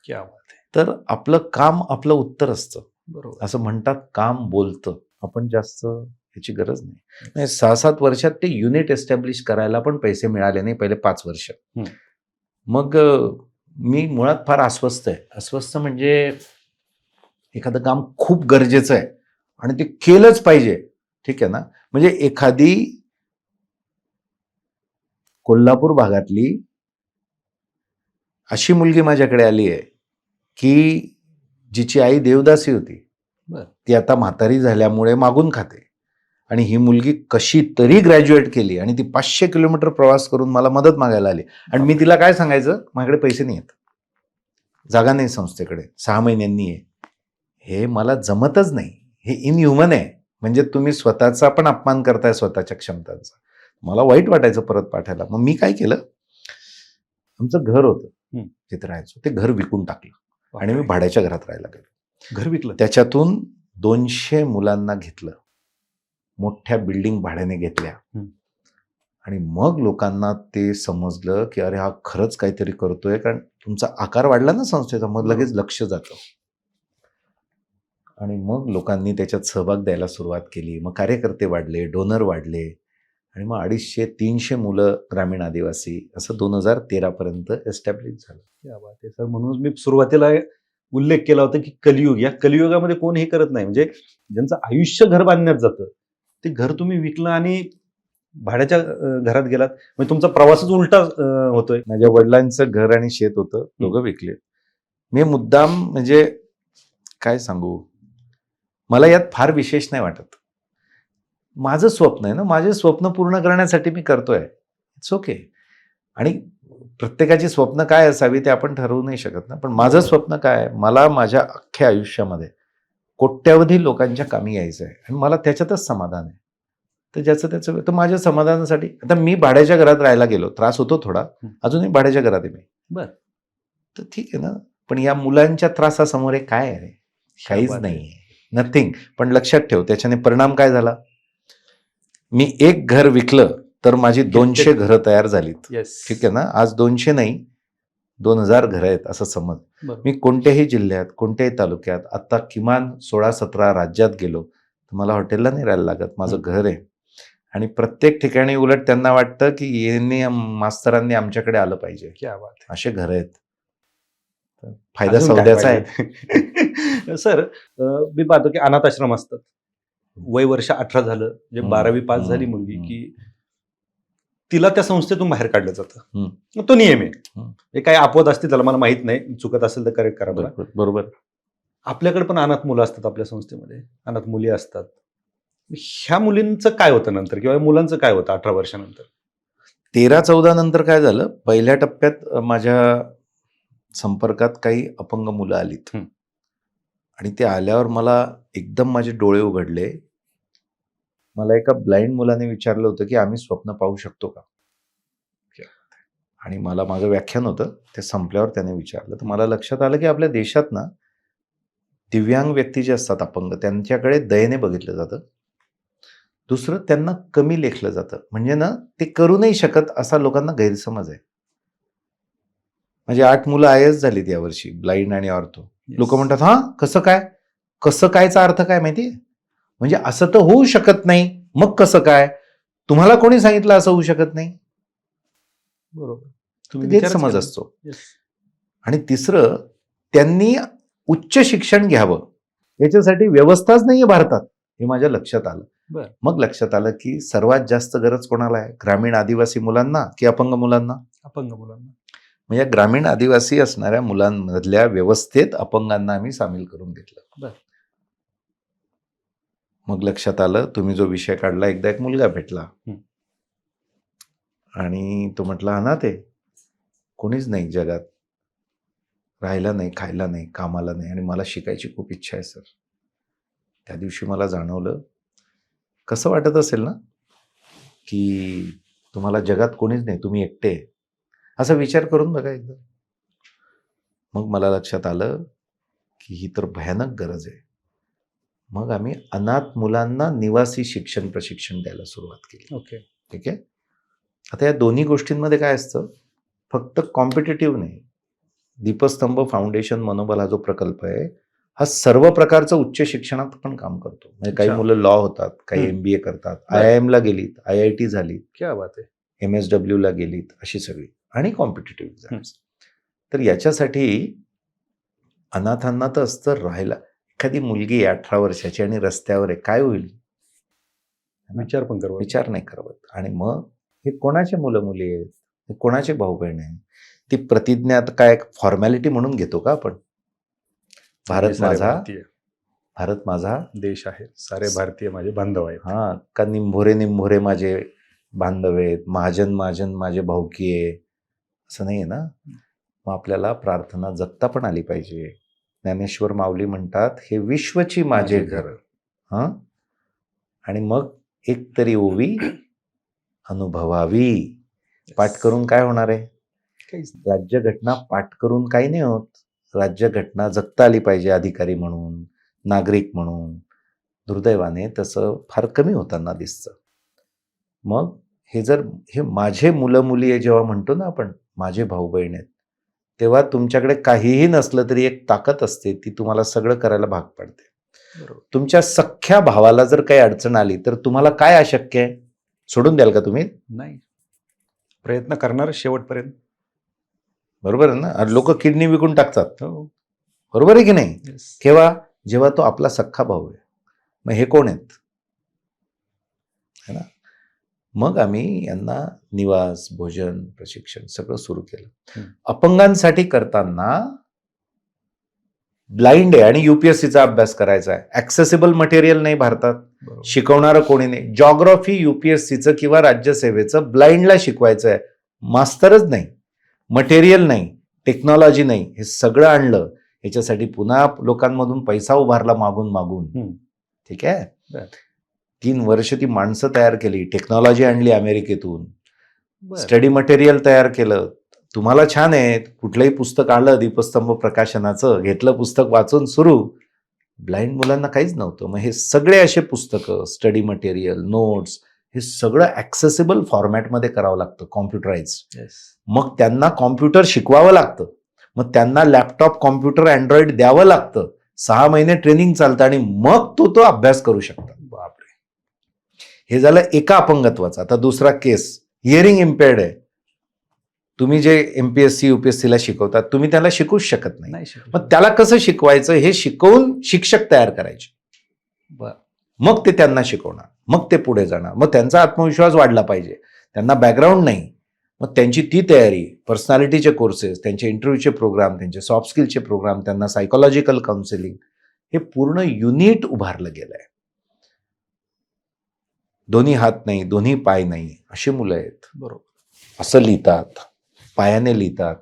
क्या बात आहे. तर आपलं काम आपलं उत्तर असतं. बरोबर. असं म्हणतात, काम बोलतं. आपण जास्त ह्याची गरज नाही. 6-7 वर्षात ते युनिट एस्टॅब्लिश करायला पण पैसे मिळाले नाही, पहिले 5 वर्ष. मग मी मुळात फार अस्वस्थ आहे. अस्वस्थ म्हणजे एखादं काम खूप गरजेचं आहे आणि ते केलंच पाहिजे, ठीक आहे ना. म्हणजे एखादी कोल्हापूर भागातली अशी मुलगी माझ्याकडे आली आहे की जिची आई देवदासी होती, बरं. ती आता म्हातारी झाल्यामुळे मागून खाते, आणि ही मुलगी कशी तरी ग्रॅज्युएट केली आणि ती 500 किलोमीटर प्रवास करून मला मदत मागायला आली. आणि मी तिला काय सांगायचं, माझ्याकडे पैसे नाही आहेत, जागा नाही संस्थेकडे, 6 महिन्यांनी आहे. हे मला जमतच नाही, हे इनह्युमन आहे. म्हणजे तुम्ही स्वतःचा पण अपमान करताय, स्वतःच्या क्षमतांचा. मला वाईट वाटायचं परत पाठायला. मग मी काय केलं, आमचं घर होतं तिथे राहायचो, ते घर विकून टाकलं आणि मी भाड्याच्या घरात राहायला गेलो. घर विकलं. त्याच्यातून 200 मुलांना घेतलं, मोठ्या बिल्डिंग भाड्याने घेतल्या. आणि मग लोकांना ते समजलं की अरे हा खरंच काहीतरी करतोय, कारण तुमचा आकार वाढला ना संस्थेचा, मग लगेच लक्ष जातं. आणि मग लोकांनी त्याच्यात सहभाग द्यायला सुरुवात केली. मग कार्यकर्ते वाढले, डोनर वाढले, आणि मग 250-300 मुलं ग्रामीण आदिवासी असं 2013 पर्यंत एस्टॅब्लिश झालं. क्या बात आहे सर. म्हणून मी सुरुवातीला उल्लेख केला होता की कलियुग, या कलियुगामध्ये कोण हे करत नाही. म्हणजे ज्यांचं आयुष्य घर बांधण्यात जातं, ते घर तुम्ही विकलं आणि भाड्याच्या घरात गेलात, म्हणजे तुमचा प्रवासच उलटा होतोय. माझ्या वडिलांचं घर आणि शेत होतं, दोघं विकले. मी मुद्दाम, म्हणजे काय सांगू, मला यात फार विशेष नाही वाटत. माझं स्वप्न आहे ना, माझे स्वप्न पूर्ण करण्यासाठी मी करतोय. It's okay. आणि प्रत्येकाची स्वप्न काय असावी ते आपण ठरवू नाही शकत ना. पण माझं स्वप्न काय आहे, मला माझ्या अख्ख्या आयुष्यामध्ये कोट्यावधी लोकांच्या कामी यायचं आहे आणि मला त्याच्यातच समाधान आहे. तर ज्याचं त्याचं, तर माझ्या समाधानासाठी आता मी भाड्याच्या घरात राहायला गेलो, त्रास होतो थोडा, अजूनही भाड्याच्या घरात आहे मी. बरं. तर ठीक आहे ना, पण या मुलांच्या त्रासासमोर हे काय आहे रे, काहीच नाही, नथिंग. पण लक्षात ठेव, त्याच्याने परिणाम काय झाला, मी एक घर विकलं तर माझी 200 घरं तयार झालीत. ठीक आहे ना, आज 200 नाही 2000 घरं आहेत असं समज. मी कोणत्याही जिल्ह्यात, कोणत्याही तालुक्यात, आता किमान 16-17 राज्यात गेलो तर मला हॉटेलला नाही राहायला लागत, माझं घर आहे. आणि प्रत्येक ठिकाणी उलट त्यांना वाटतं की यांनी, मास्तरांनी आमच्याकडे आलं पाहिजे, असे घर आहेत. फायदा सौद्याचा आहे. सर, मी पाहतो की अनाथ आश्रम असतात, वय वर्ष 18 झालं, म्हणजे 12वी पास झाली मुलगी की तिला त्या संस्थेतून बाहेर काढलं जातं. तो नियम आहे. हे काही अपवाद असते, त्याला मला माहित नाही, चुकत असेल तर करेक्ट करा मला. बरोबर. आपल्याकडे पण अनाथ मुलं असतात, आपल्या संस्थेमध्ये अनाथ मुली असतात. ह्या मुलींचं काय होतं नंतर, किंवा मुलांचं काय होतं 18 वर्षानंतर? 13-14 नंतर काय झालं, पहिल्या टप्प्यात माझ्या संपर्कात काही अपंग मुलं आलीत आणि ते आल्यावर मला एकदम माझे डोळे उघडले. मला एका ब्लाइंड मुलाने विचारलं होतं की आम्ही स्वप्न पाहू शकतो का, आणि मला माझं व्याख्यान होतं, ते संपल्यावर त्याने विचारलं. तर मला लक्षात आलं की आपल्या देशात ना दिव्यांग व्यक्ती जे असतात, अपंग, त्यांच्याकडे दयेने बघितलं जातं. दुसरं, त्यांना कमी लेखलं जातं. म्हणजे ना, ते करू नाही शकत असा लोकांना गैरसमज आहे. म्हणजे 8 मुलं IAS झालीत यावर्षी, ब्लाइंड आणि ऑर्थो. लोक म्हणतात, हा कसं काय, कसं कायचा अर्थ काय माहितीये, म्हणजे असं तर होऊ शकत नाही, मग कसं काय, तुम्हाला कोणी सांगितलं असं होऊ शकत नाही? बरोबर, तुम्ही गैरसमज असतो. आणि तिसरं, त्यांनी उच्च शिक्षण घ्यावं याच्यासाठी व्यवस्थाच नाहीये भारतात, हे माझ्या लक्षात आलं. मग लक्षात आलं की सर्वात जास्त गरज कोणाला आहे, ग्रामीण आदिवासी मुलांना की अपंग मुलांना? अपंग मुलांना. म्हणजे ग्रामीण आदिवासी असणाऱ्या मुलांमधल्या व्यवस्थेत अपंगांना आम्ही सामील करून घेतलं. मग लक्षात आलं, तुम्ही जो विषय काढला, एकदा एक मुलगा भेटला आणि तो म्हटला, अनाथ आहे, कोणीच नाही जगात, राहायला नाही, खायला नाही, कामाला नाही, आणि मला शिकायची खूप इच्छा आहे सर. त्या दिवशी मला जाणवलं, कसं वाटत असेल ना की तुम्हाला जगात कोणीच नाही, तुम्ही एकटे, असा विचार करून बघा एकदा. मग मला लक्षात आलं की ही तर भयानक गरज आहे. मग आम्ही अनाथ मुलांना निवासी शिक्षण प्रशिक्षण द्यायला सुरुवात केली. ठीक आहे. आता या दोन्ही गोष्टींमध्ये काय असतं, फक्त कॉम्पिटेटिव्ह नाही, दीपस्तंभ फाउंडेशन मनोबल हा जो प्रकल्प आहे, हा सर्व प्रकारचं उच्च शिक्षणात पण काम करतो. म्हणजे काही मुलं लॉ होतात, काही MBA करतात, IIM ला गेलीत, IIT झालीत, क्या बात आहे, MSW ला गेलीत, अशी सगळी, आणि कॉम्पिटेटिव्ह एक्झाम्स. तर याच्यासाठी अनाथांना तर असतं राहायला. एखादी मुलगी 18 वर्षाची आणि रस्त्यावर आहे, काय होईल, विचार नाही करत. आणि मग हे कोणाचे मुलं मुली आहेत, हे कोणाचे भाऊ बहीण आहेत, ती प्रतिज्ञा आता काय फॉर्मॅलिटी म्हणून घेतो का आपण? भारत सारे माझा, भारतीय भारत माझा देश आहे, सारे भारतीय माझे बांधव आहेत. हा का निंभोरे निंभोरे माझे बांधव आहेत, महाजन महाजन माझे भाऊकी आहे, असं नाही आहे ना. मग आपल्याला प्रार्थना जगता पण आली पाहिजे. ज्ञानेश्वर माऊली म्हणतात, हे विश्वची माझे घर. हा, आणि मग एक तरी ओवी अनुभवावी. पाठ करून काय होणार आहे? काहीच राज्यघटना पाठ करून काही नाही होत. राज्यघटना जगता आली पाहिजे, अधिकारी म्हणून, नागरिक म्हणून. दुर्दैवाने तसं फार कमी होताना दिसतं. मग हे माझे मुलं मुली आहे जेव्हा म्हणतो ना आपण, माझे भाऊ बहीण आहेत, तेव्हा तुमच्याकडे काहीही नसलं तरी एक ताकद असते, ती तुम्हाला सगळं करायला भाग पाडते. बरोबर. तुमच्या सख्ख्या भावाला जर काही अडचण आली तर तुम्हाला काय अशक्य आहे? सोडून द्याल का तुम्ही? नाही, प्रयत्न करणार शेवटपर्यंत. बरोबर आहे ना. लोक किडनी विकून टाकतात, हो, बरोबर आहे की नाही? yes. केव्हा? जेव्हा तो आपला सख्खा भाऊ आहे. मग हे कोण आहेत? है ना. मग आम्ही यांना निवास, भोजन, प्रशिक्षण सगळं सुरू केलं. अपंगांसाठी करताना ब्लाइंड आहे आणि युपीएससीचा अभ्यास करायचा आहे. ऍक्सेसिबल मटेरियल नाही भारतात, बरोबर. शिकवणारं कोणी नाही. जॉग्राफी युपीएससीचं किंवा राज्यसेवेचं ब्लाइंडला शिकवायचं आहे, मास्तरच नाही, मटेरियल नाही, टेक्नॉलॉजी नाही. हे सगळं आणलं, ह्याच्यासाठी पुन्हा लोकांमधून पैसा उभारला मागून मागून. ठीक आहे. 3 वर्ष ती माणसं तयार केली, टेक्नॉलॉजी आणली अमेरिकेतून, स्टडी मटेरियल तयार केलं. तुम्हाला छान आहे, कुठलंही पुस्तक आलं दीपस्तंभ प्रकाशनाचं, घेतलं पुस्तक वाचून सुरू. ब्लाइंड मुलांना काहीच नव्हतं. मग हे सगळे असे पुस्तकं, स्टडी मटेरियल, नोट्स, हे सगळं ऍक्सेसिबल फॉर्मॅटमध्ये करावं लागतं, कॉम्प्युटराइज. मग त्यांना कॉम्प्युटर शिकवावं लागतं, मग त्यांना लॅपटॉप, कॉम्प्युटर, अँड्रॉइड द्यावं लागतं. 6 महिने ट्रेनिंग चालतं आणि मग तो अभ्यास करू शकतात. बापरे. हे झालं एका अपंगत्वाचं. आता दुसरा केस, हिअरिंग इम्पेअर्ड आहे. तुम्ही जे एमपीएससी युपीएससीला शिकवतात, तुम्ही त्याला शिकूच शकत नाही. मग त्याला कसं शिकवायचं हे शिकवून शिक्षक तयार करायचे. मग ते त्यांना शिकवणार, मग ते पुढे जाणार, मग त्यांचा आत्मविश्वास वाढला पाहिजे. त्यांना बॅकग्राऊंड नाही, मग त्यांची ती तयारी, पर्सनॅलिटीचे कोर्सेस, त्यांचे इंटरव्ह्यूचे प्रोग्राम, त्यांचे सॉफ्ट स्किलचे प्रोग्राम, त्यांना सायकोलॉजिकल काउन्सिलिंग, हे पूर्ण युनिट उभारलं गेलंय. दोन्ही हात नाही, दोन्ही पाय नाही, अशी मुलं आहेत. बरोबर. असं लिहितात, पायाने लिहितात.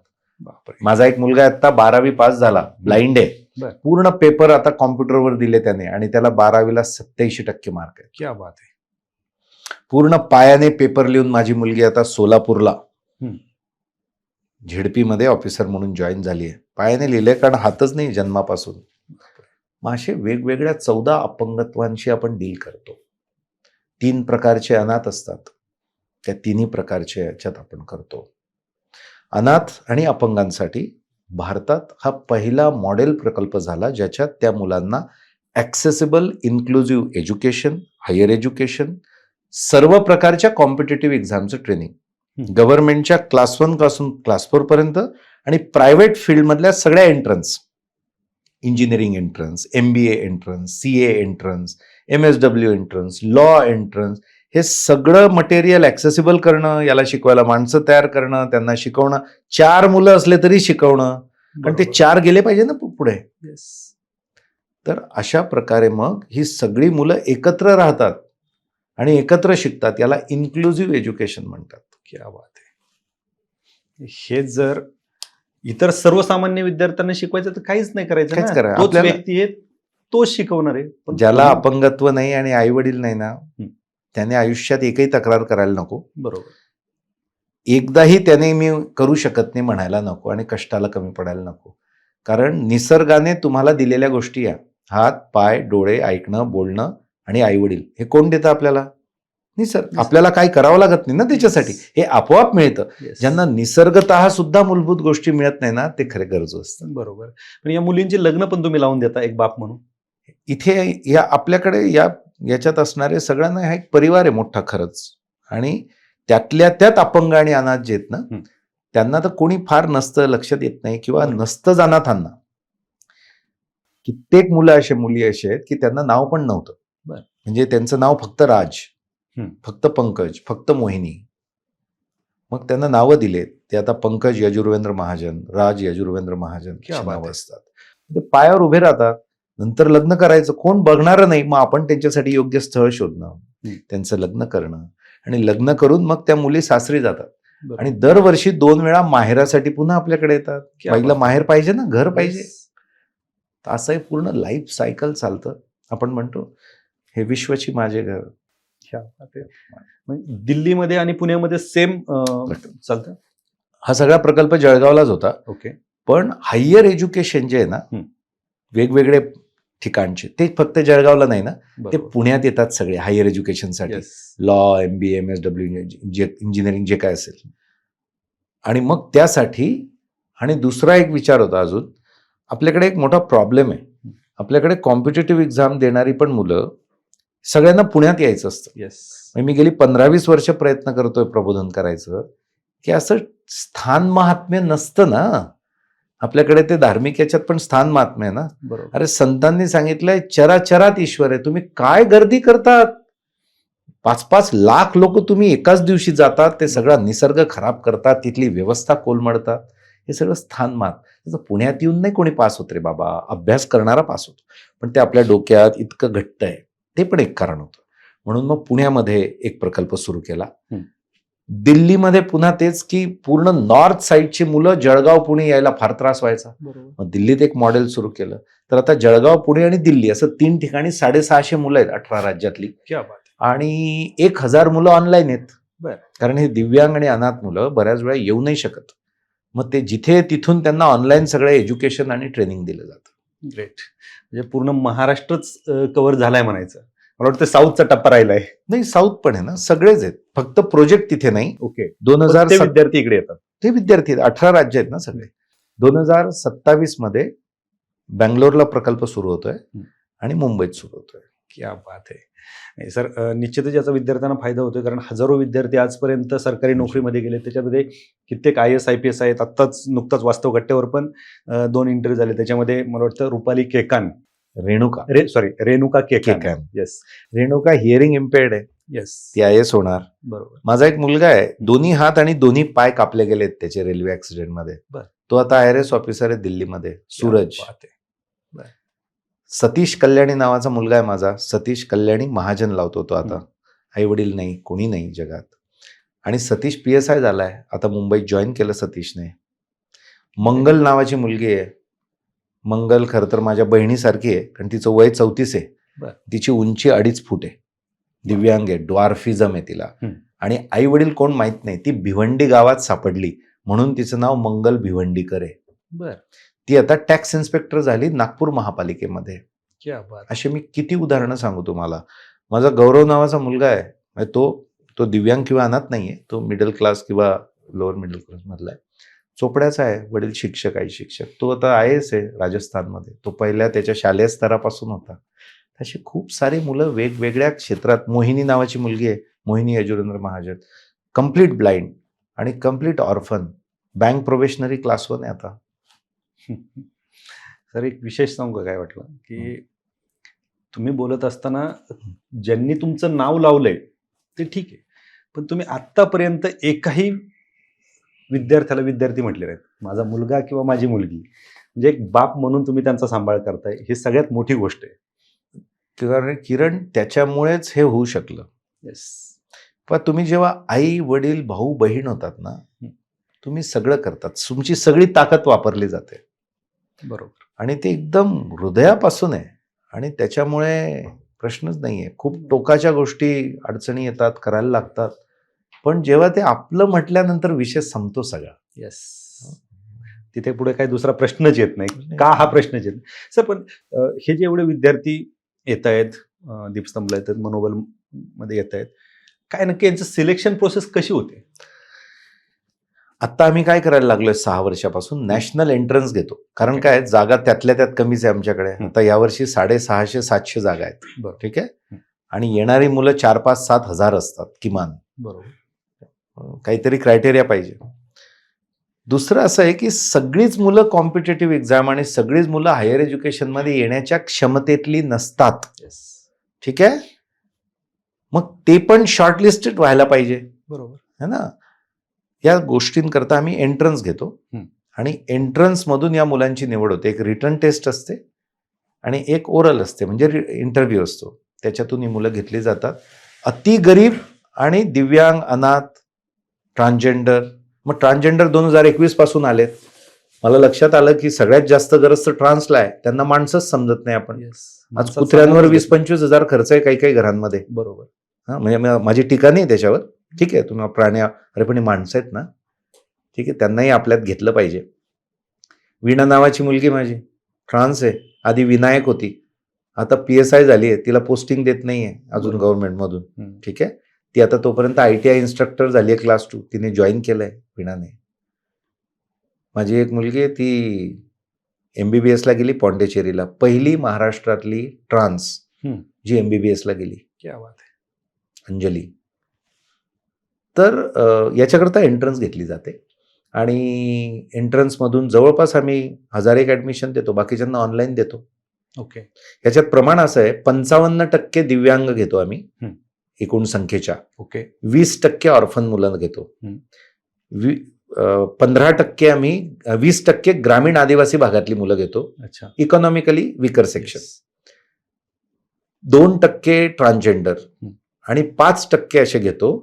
माझा एक मुलगा आता 12वी पास झाला, ब्लाइंड आहे. पूर्ण पेपर आता कॉम्प्युटरवर दिले त्याने आणि त्याला 12वीला 87% मार्क आहे. क्या बात आहे. पूर्ण पायाने पेपर लिहून माझी मुलगी आता सोलापूरला झेडपी मध्ये ऑफिसर म्हणून जॉईन झाली आहे. पायाने लिहिले, कारण हातच नाही जन्मापासून. मग असे वेगवेगळ्या 14 अपंगत्वांशी आपण डील करतो. 3 प्रकारचे अनाथ असतात, त्या 3ही प्रकारचे याच्यात आपण करतो. अनाथ आणि अपंगांसाठी भारतात हा पहिला मॉडेल प्रकल्प झाला, ज्याच्यात त्या मुलांना accessible inclusive education, higher education, सर्व प्रकारच्या कॉम्पिटेटिव्ह एक्झामचं ट्रेनिंग, गव्हर्नमेंटच्या क्लास 1 पासून क्लास 4 पर्यंत, आणि प्रायव्हेट फील्डमधल्या सगळ्या entrance, engineering entrance, MBA entrance, CA entrance, MSW entrance, law entrance, हे सगळं मटेरियल ॲक्सेसिबल करणं, याला शिकवायला माणसं तयार करणं, त्यांना शिकवणं. 4 मुलं असले तरी शिकवणं, पण ते 4 गेले पाहिजे ना पुढे. तर अशा प्रकारे मग ही सगळी मुलं एकत्र राहतात आणि एकत्र शिकतात. याला इन्क्लुझिव्ह एज्युकेशन म्हणतात. क्या बात आहे. हे जर इतर सर्वसामान्य विद्यार्थ्यांना शिकवायचं तर काहीच नाही करायचं काहीच ना. करायचं. तोच आपल्याला- व्यक्ती आहे, तोच शिकवणार आहे. पण ज्याला अपंगत्व नाही आणि आई वडील नाही ना, त्याने आयुष्यात एकही तक्रार करायला नको. बरोबर. एकदाही त्याने मी करू शकत नाही म्हणायला नको आणि कष्टाला कमी पडायला नको. कारण निसर्गाने तुम्हाला दिलेल्या गोष्टी या, हात, पाय, डोळे, ऐकणं, बोलणं आणि आई वडील, हे कोण देतं आपल्याला? निसर्ग. आपल्याला काही करावं लागत नाही ना त्याच्यासाठी, हे आपोआप मिळतं. ज्यांना निसर्गतः सुद्धा मूलभूत गोष्टी मिळत नाही ना, ते खरे गरजू असतात. बरोबर. पण या मुलींची लग्न पण तुम्ही लावून देता एक बाप म्हणून. इथे या आपल्याकडे याच्यात असणारे सगळ्यांना हा एक परिवार आहे मोठा खरंच. आणि त्यातल्या त्यात अपंग आणि अनाथ जे आहेत ना, त्यांना तर कोणी फार नसतं, लक्ष देत नाही किंवा नसतंच अनाथांना. कित्येक मुलं असे, मुली असे आहेत की त्यांना नाव पण नव्हतं. म्हणजे त्यांचं नाव फक्त राज, फक्त पंकज, फक्त मोहिनी. मग त्यांना नावं दिलेत. ते आता पंकज यजुर्वेंद्र महाजन, राज यजुर्वेंद्र महाजन क्या अशी बात नावं आहे. असतात. ते पायावर उभे राहतात. नंतर लग्न करायचं, कोण बघणारं नाही, मग आपण त्यांच्यासाठी योग्य स्थळ शोधणं, त्यांचं लग्न करणं आणि लग्न करून मग त्या मुली सासरी जातात आणि दरवर्षी 2 वेळा माहेरासाठी पुन्हा आपल्याकडे येतात. क्या बाईला बात आहे. माहेर पाहिजे ना, घर पाहिजे. Yes. तर असं हे पूर्ण लाईफ सायकल चालतं. आपण म्हणतो हे विश्वची माझे घर. क्या बात आहे. म्हणजे दिल्लीमध्ये आणि पुण्यामध्ये सेम चालतं. हा सगळा प्रकल्प जळगावलाच होता. ओके. पण हायर एज्युकेशन जे आहे ना, हं. वेगवेगळे ठिकाणचे, ते फक्त जळगावला नाही ना, ते बरोबर. पुण्यात येतात सगळे हायर एज्युकेशनसाठी. Yes. Law, MBA, MSW, engineering जे काय असेल. आणि मग त्यासाठी आणि दुसरा एक विचार होता अजून, आपल्याकडे एक मोठा प्रॉब्लेम आहे. आपल्याकडे कॉम्पिटेटिव्ह एक्झाम देणारी पण मुलं सगळ्यांना पुण्यात यायचं असतं. Yes. म्हणजे मी गेली 15-20 वर्ष प्रयत्न करतोय प्रबोधन करायचं, की असं स्थान महात्म्य नसतं ना. आपल्याकडे ते धार्मिक याच्यात पण स्थान महात्म्य आहे ना. बरोबर. अरे संतांनी सांगितलंय चराचरात ईश्वर आहे. तुम्ही काय गर्दी करतात? 5-5 लाख लोक तुम्ही एकाच दिवशी जातात, ते सगळा निसर्ग खराब करतात, तिथली व्यवस्था कोलमडतात. हे सगळं स्थान महात्म्य. तसं पुण्यात येऊन नाही कोणी पास होत रे बाबा, अभ्यास करणारा पास होतो. पण ते आपल्या डोक्यात इतकं घट्ट आहे, ते पण एक कारण होतं. म्हणून मग पुण्यामध्ये एक प्रकल्प सुरू केला. दिल्लीमध्ये पुन्हा तेच, की पूर्ण नॉर्थ साईडची मुलं जळगाव पुणे यायला फार त्रास व्हायचा. बरोबर. मग दिल्लीत एक मॉडेल सुरू केलं. तर आता जळगाव, पुणे आणि दिल्ली असं 3 ठिकाणी 650 मुलं आहेत 18 राज्यातली. क्या बात. आणि 1000 मुलं ऑनलाईन आहेत. बरं. कारण हे दिव्यांग आणि अनाथ मुलं बऱ्याच वेळा येऊ नाही शकत. मग ते जिथे तिथून त्यांना ऑनलाईन सगळं एज्युकेशन आणि ट्रेनिंग दिलं जातं. ग्रेट. म्हणजे पूर्ण महाराष्ट्रच कव्हर झालाय म्हणायचं. मला वाटतं साऊथचा टप्पा राहिलाय. नाही, साऊथ पण आहे ना, सगळेच आहेत. फक्त प्रोजेक्ट तिथे नाही. ओके. 2007 विद्यार्थी इकडे येतात. ते विद्यार्थी आहेत, 18 राज्य आहेत ना सगळे. 2027 मध्ये बँगलोरला प्रकल्प सुरू होतोय आणि मुंबईत सुरू होतोय. क्या बात आहे. नाही सर, निश्चितच याचा विद्यार्थ्यांना फायदा होतोय, कारण हजारो विद्यार्थी आजपर्यंत सरकारी नोकरीमध्ये गेले. त्याच्यामध्ये कित्येक IAS IPS आहेत. आत्ताच नुकताच वास्तव कट्ट्यावर पण 2 इंटरव्ह्यू झाले. त्याच्यामध्ये मला वाटतं रुपाली केकान, रेणुका केकान. येस. रेणुका हिअरिंग इम्पेअर्ड आहे. येस. ती IAS होणार. बरोबर. माझा एक मुलगा आहे, दोन्ही हात आणि दोन्ही पाय कापले गेलेत त्याचे रेल्वे ऍक्सिडेंटमध्ये. बरं. तो आता IRS ऑफिसर आहे दिल्लीमध्ये. सूरज. क्या बात आहे. सतीश कल्याणी नावाचा मुलगा आहे माझा. सतीश कल्याणी महाजन लावतो तो आता. आई वडील नाही, कोणी नाही जगात. आणि सतीश PSI झालाय. आता मुंबईत जॉईन केलं सतीशने. मंगल नावाची मुलगी आहे. मंगल खरं तर माझ्या बहिणीसारखी आहे, कारण तिचं वय 34 आहे. बरं. तिची उंची 2.5 फूट आहे. दिव्यांग आहे, ड्वार्फिझम आहे तिला. आणि आई वडील कोण माहित नाही. ती भिवंडी गावात सापडली म्हणून तिचं नाव मंगल भिवंडीकर आहे. बर. ती आता टॅक्स इन्स्पेक्टर झाली नागपूर महापालिकेमध्ये. क्या बात. असे मी किती उदाहरणं सांगू तुम्हाला. माझा गौरव नावाचा मुलगा आहे. म्हणजे तो दिव्यांग किंवा अनाथ नाहीये. तो मिडल क्लास किंवा लोअर मिडल क्लास मधला आहे. चोपड्याचा आहे. वडील शिक्षक, आई शिक्षक. तो आता IAS आहे राजस्थानमध्ये. तो पहिल्या त्याच्या शालेय स्तरापासून होता. अशी खूप सारी मुलं वेगवेगळ्या क्षेत्रात. मोहिनी नावाची मुलगी आहे, मोहिनी यजुरेंद्र महाजन, कम्प्लीट ब्लाइंड आणि complete orphan. Bank probationary class 1 आहे आता. सर, एक विशेष सांगू काय वाटलं, की तुम्ही बोलत असताना ज्यांनी तुमचं नाव लावलंय ते ठीक आहे, पण तुम्ही आत्तापर्यंत एकाही विद्यार्थ्याला विद्यार्थी म्हटले नाहीत. माझा मुलगा किंवा माझी मुलगी. म्हणजे एक बाप म्हणून तुम्ही त्यांचा सांभाळ करताय, ही सगळ्यात मोठी गोष्ट आहे. किरण, त्याच्यामुळेच हे होऊ शकलं. येस. पण तुम्ही जेव्हा आई वडील भाऊ बहीण होतात ना, तुम्ही सगळं करतात. तुमची सगळी ताकद वापरली जाते. बरोबर. आणि ते एकदम हृदयापासून आहे. आणि त्याच्यामुळे प्रश्नच नाहीये. खूप टोकाच्या गोष्टी अडचणी येतात, करायला लागतात. पण जेव्हा ते आपलं म्हटल्यानंतर विषय संपतो सगळा. येस. तिथे पुढे काही दुसरा प्रश्नच येत नाही. का हा प्रश्नच येत नाही. सर, पण हे जे एवढे विद्यार्थी येत आहेत, दीपस्तंभला येत आहेत, मनोबल मध्ये येत आहेत, काय नक्की यांचं सिलेक्शन प्रोसेस कशी होते? आता आम्ही काय करायला लागलोय 6 वर्षापासून, नॅशनल एंट्रन्स घेतो. कारण काय, जागा त्यातल्या त्यात कमीच आहे आमच्याकडे. आता यावर्षी 650-700 जागा आहेत. ठीक आहे. आणि येणारी मुलं 4-5-7 हजार असतात किमान. बरोबर. काहीतरी क्रायटेरिया पाहिजे. दुसरं असं आहे की सगळीच मुलं कॉम्पिटेटिव्ह एक्झाम आणि सगळीच मुलं हायर एज्युकेशनमध्ये येण्याच्या क्षमतेतली नसतात. ठीक आहे. मग ते पण शॉर्टलिस्टेड व्हायला पाहिजे. बरोबर है ना. या गोष्टींकरता आम्ही एंट्रन्स घेतो आणि एंट्रन्समधून या मुलांची निवड होते. एक रिटर्न टेस्ट असते आणि एक ओरल असते, म्हणजे इंटरव्ह्यू असतो. त्याच्यातून ही मुलं घेतली जातात. अति गरीब आणि दिव्यांग, अनाथ, ट्रान्सजेंडर. मग ट्रान्सजेंडर 2021 पासून आलेत. मला लक्षात आलं की सगळ्यात जास्त गरज तर ट्रान्सला आहे. त्यांना माणसंच समजत नाही आपण. आज कुत्र्यांवर 20-25 हजार खर्च आहे काही काही घरांमध्ये. बरोबर. हा, म्हणजे माझी टीका नाही त्याच्यावर. ठीक आहे, तुम्ही प्राणी, अरे पण माणसं आहेत ना. ठीक आहे, त्यांनाही आपल्यात घेतलं पाहिजे. वीणा नावाची मुलगी माझी ट्रान्स आहे. आधी विनायक होती, आता PSI झाली आहे. तिला पोस्टिंग देत नाहीये अजून गव्हर्नमेंटमधून. ठीक आहे, ती आता तोपर्यंत ITI इन्स्ट्रक्टर झाली आहे क्लास 2. तिने जॉईन केलंय वीणाने. माझी एक मुलगी आहे, ती MBBS ला गेली पॉंडेचेरीला. पहिली महाराष्ट्रातली ट्रान्स जी MBBS ला गेली. क्या बात आहे. अंजली. तर याच्याकरता एंट्रन्स घेतली जाते आणि एंट्रन्समधून जवळपास आम्ही 1000 ॲडमिशन देतो. बाकीच्यांना ऑनलाईन देतो. ओके. याच्यात प्रमाण असं आहे, 55% दिव्यांग घेतो आम्ही एकूण संख्येच्या. ओके. 20% ऑर्फन मुलं घेतो. 15% आम्ही 20% ग्रामीण आदिवासी भागातली मुलं घेतो. अच्छा. इकॉनॉमिकली विकर सेक्शन. 2% ट्रान्सजेंडर आणि 5% असे घेतो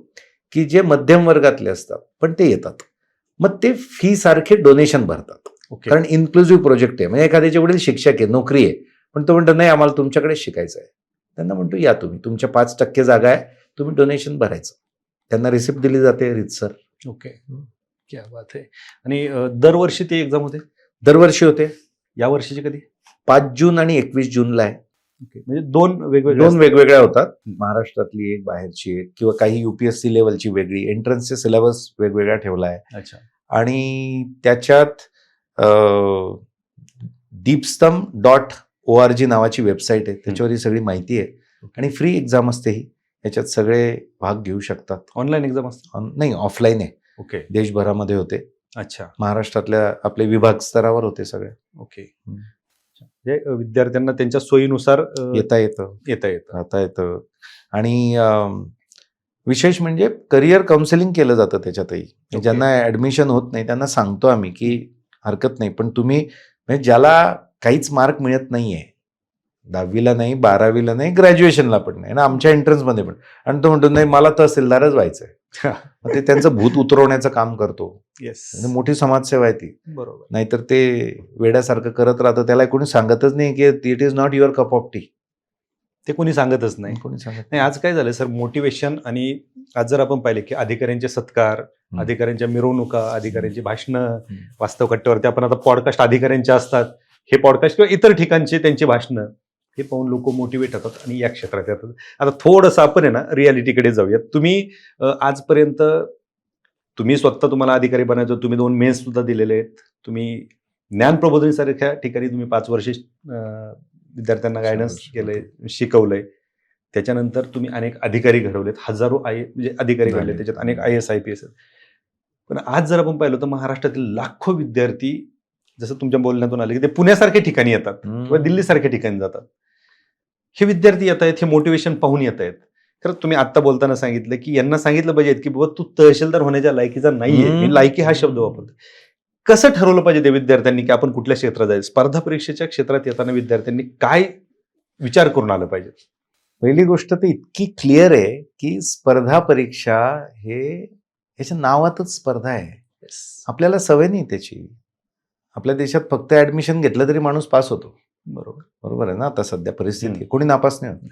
की जे मध्यम वर्गातले असतात पण ते येतात. मग ते फी सारखे डोनेशन भरतात. कारण इन्क्लुझिव्ह प्रोजेक्ट आहे. म्हणजे एखाद्याचे वडील शिक्षक आहे, नोकरी आहे, पण तो म्हणतो नाही आम्हाला तुमच्याकडे शिकायचं आहे. त्यांना म्हणतो या तुम्ही, तुमच्या 5% जागा आहे, तुम्ही डोनेशन भरायचं. त्यांना रिसिप्ट दिली जाते रीतसर. ओके. क्या बात आहे. आणि दरवर्षी ती एक्झाम होते? दरवर्षी होते. या वर्षीची कधी? 5 जून आणि 21 जूनला आहे. ओके. म्हणजे दोन वेगवेगळ्या होतात. महाराष्ट्रातली एक, बाहेरची एक, किंवा काही UPSC लेवलची वेगळी. एंट्रन्सचे सिलेबस वेगवेगळा ठेवला आहे. अच्छा. आणि त्याच्यात deepstum.org नावाची वेबसाईट आहे, त्याच्यावर ही सगळी माहिती आहे. आणि फ्री एक्झाम असते ही. याच्यात सगळे भाग घेऊ शकतात. ऑनलाईन एक्झाम असते? नाही, ऑफलाईन आहे. ओके. देशभरामध्ये होते. अच्छा. महाराष्ट्रातल्या आपले विभाग स्तरावर होते सगळे. ओके. म्हणजे विद्यार्थ्यांना त्यांच्या सोयीनुसार येता येतं, राहता येतं. आणि विशेष म्हणजे करिअर काउन्सिलिंग केलं जातं त्याच्यातही. ज्यांना ऍडमिशन होत नाही त्यांना सांगतो आम्ही की हरकत नाही, पण तुम्ही म्हणजे ज्याला काहीच मार्क मिळत नाहीये, 10वीला नाही, 12वीला नाही, ग्रॅज्युएशनला पण नाही ना, आमच्या एंट्रन्समध्ये पण, आणि तो म्हणतो नाही मला तहसीलदारच व्हायचंय, मग ते त्यांचं भूत उतरवण्याचं काम करतो. येस. मोठी समाजसेवा आहे ती. बरोबर. नाहीतर ते वेड्यासारखं करत राहतं. त्याला कोणी सांगतच नाही की it is not your cup of T. ते कोणी सांगतच नाही. कोणी सांगत नाही. आज काय झालं सर, मोटिवेशन. आणि आज जर आपण पाहिले की अधिकाऱ्यांचे सत्कार, अधिकाऱ्यांच्या मिरवणुका, अधिकाऱ्यांची भाषणं, वास्तव कट्ट्यावरती आपण आता पॉडकास्ट अधिकाऱ्यांचे असतात, हे पॉडकास्ट किंवा इतर ठिकाणचे त्यांची भाषणं, हे पाहून लोक मोटिवेट होतात आणि या क्षेत्रात येतात. आता थोडंसं आपण आहे ना रियालिटीकडे जाऊयात. तुम्ही आजपर्यंत तुम्ही स्वतः तुम्हाला अधिकारी बनायचं, तुम्ही 2 मेन्स सुद्धा दिलेले आहेत. तुम्ही ज्ञान प्रबोधिनीसारख्या ठिकाणी तुम्ही 5 वर्षे विद्यार्थ्यांना गायडन्स केलंय, शिकवलंय. त्याच्यानंतर तुम्ही अनेक अधिकारी घडवलेत, हजारो म्हणजे अधिकारी घडले, त्याच्यात अनेक IAS IPS आहेत. पण आज जर आपण पाहिलं तर महाराष्ट्रातील लाखो विद्यार्थी, जसं तुमच्या बोलण्यातून आले की ते पुण्यासारख्या ठिकाणी येतात किंवा दिल्लीसारख्या ठिकाणी जातात. हे विद्यार्थी येत आहेत, हे मोटिवेशन पाहून येत आहेत. खरं तुम्ही आता बोलताना सांगितलं की यांना सांगितलं पाहिजे की बाबा तू तहसीलदार होण्याच्या लायकीचा नाहीये. मी लायकी हा शब्द वापरतो. कसं ठरवलं पाहिजे त्या विद्यार्थ्यांनी की आपण कुठल्या क्षेत्रात जायचं? स्पर्धा परीक्षेच्या क्षेत्रात येताना विद्यार्थ्यांनी काय विचार करून आलं पाहिजे? पहिली गोष्ट तर इतकी क्लिअर आहे की स्पर्धा परीक्षा हे याच्या नावातच स्पर्धा आहे. आपल्याला सवय नाही त्याची. आपल्या देशात फक्त ऍडमिशन घेतलं तरी माणूस पास होतो. बरोबर आहे ना. आता सध्या परिस्थिती कोणी नापास नाही होत.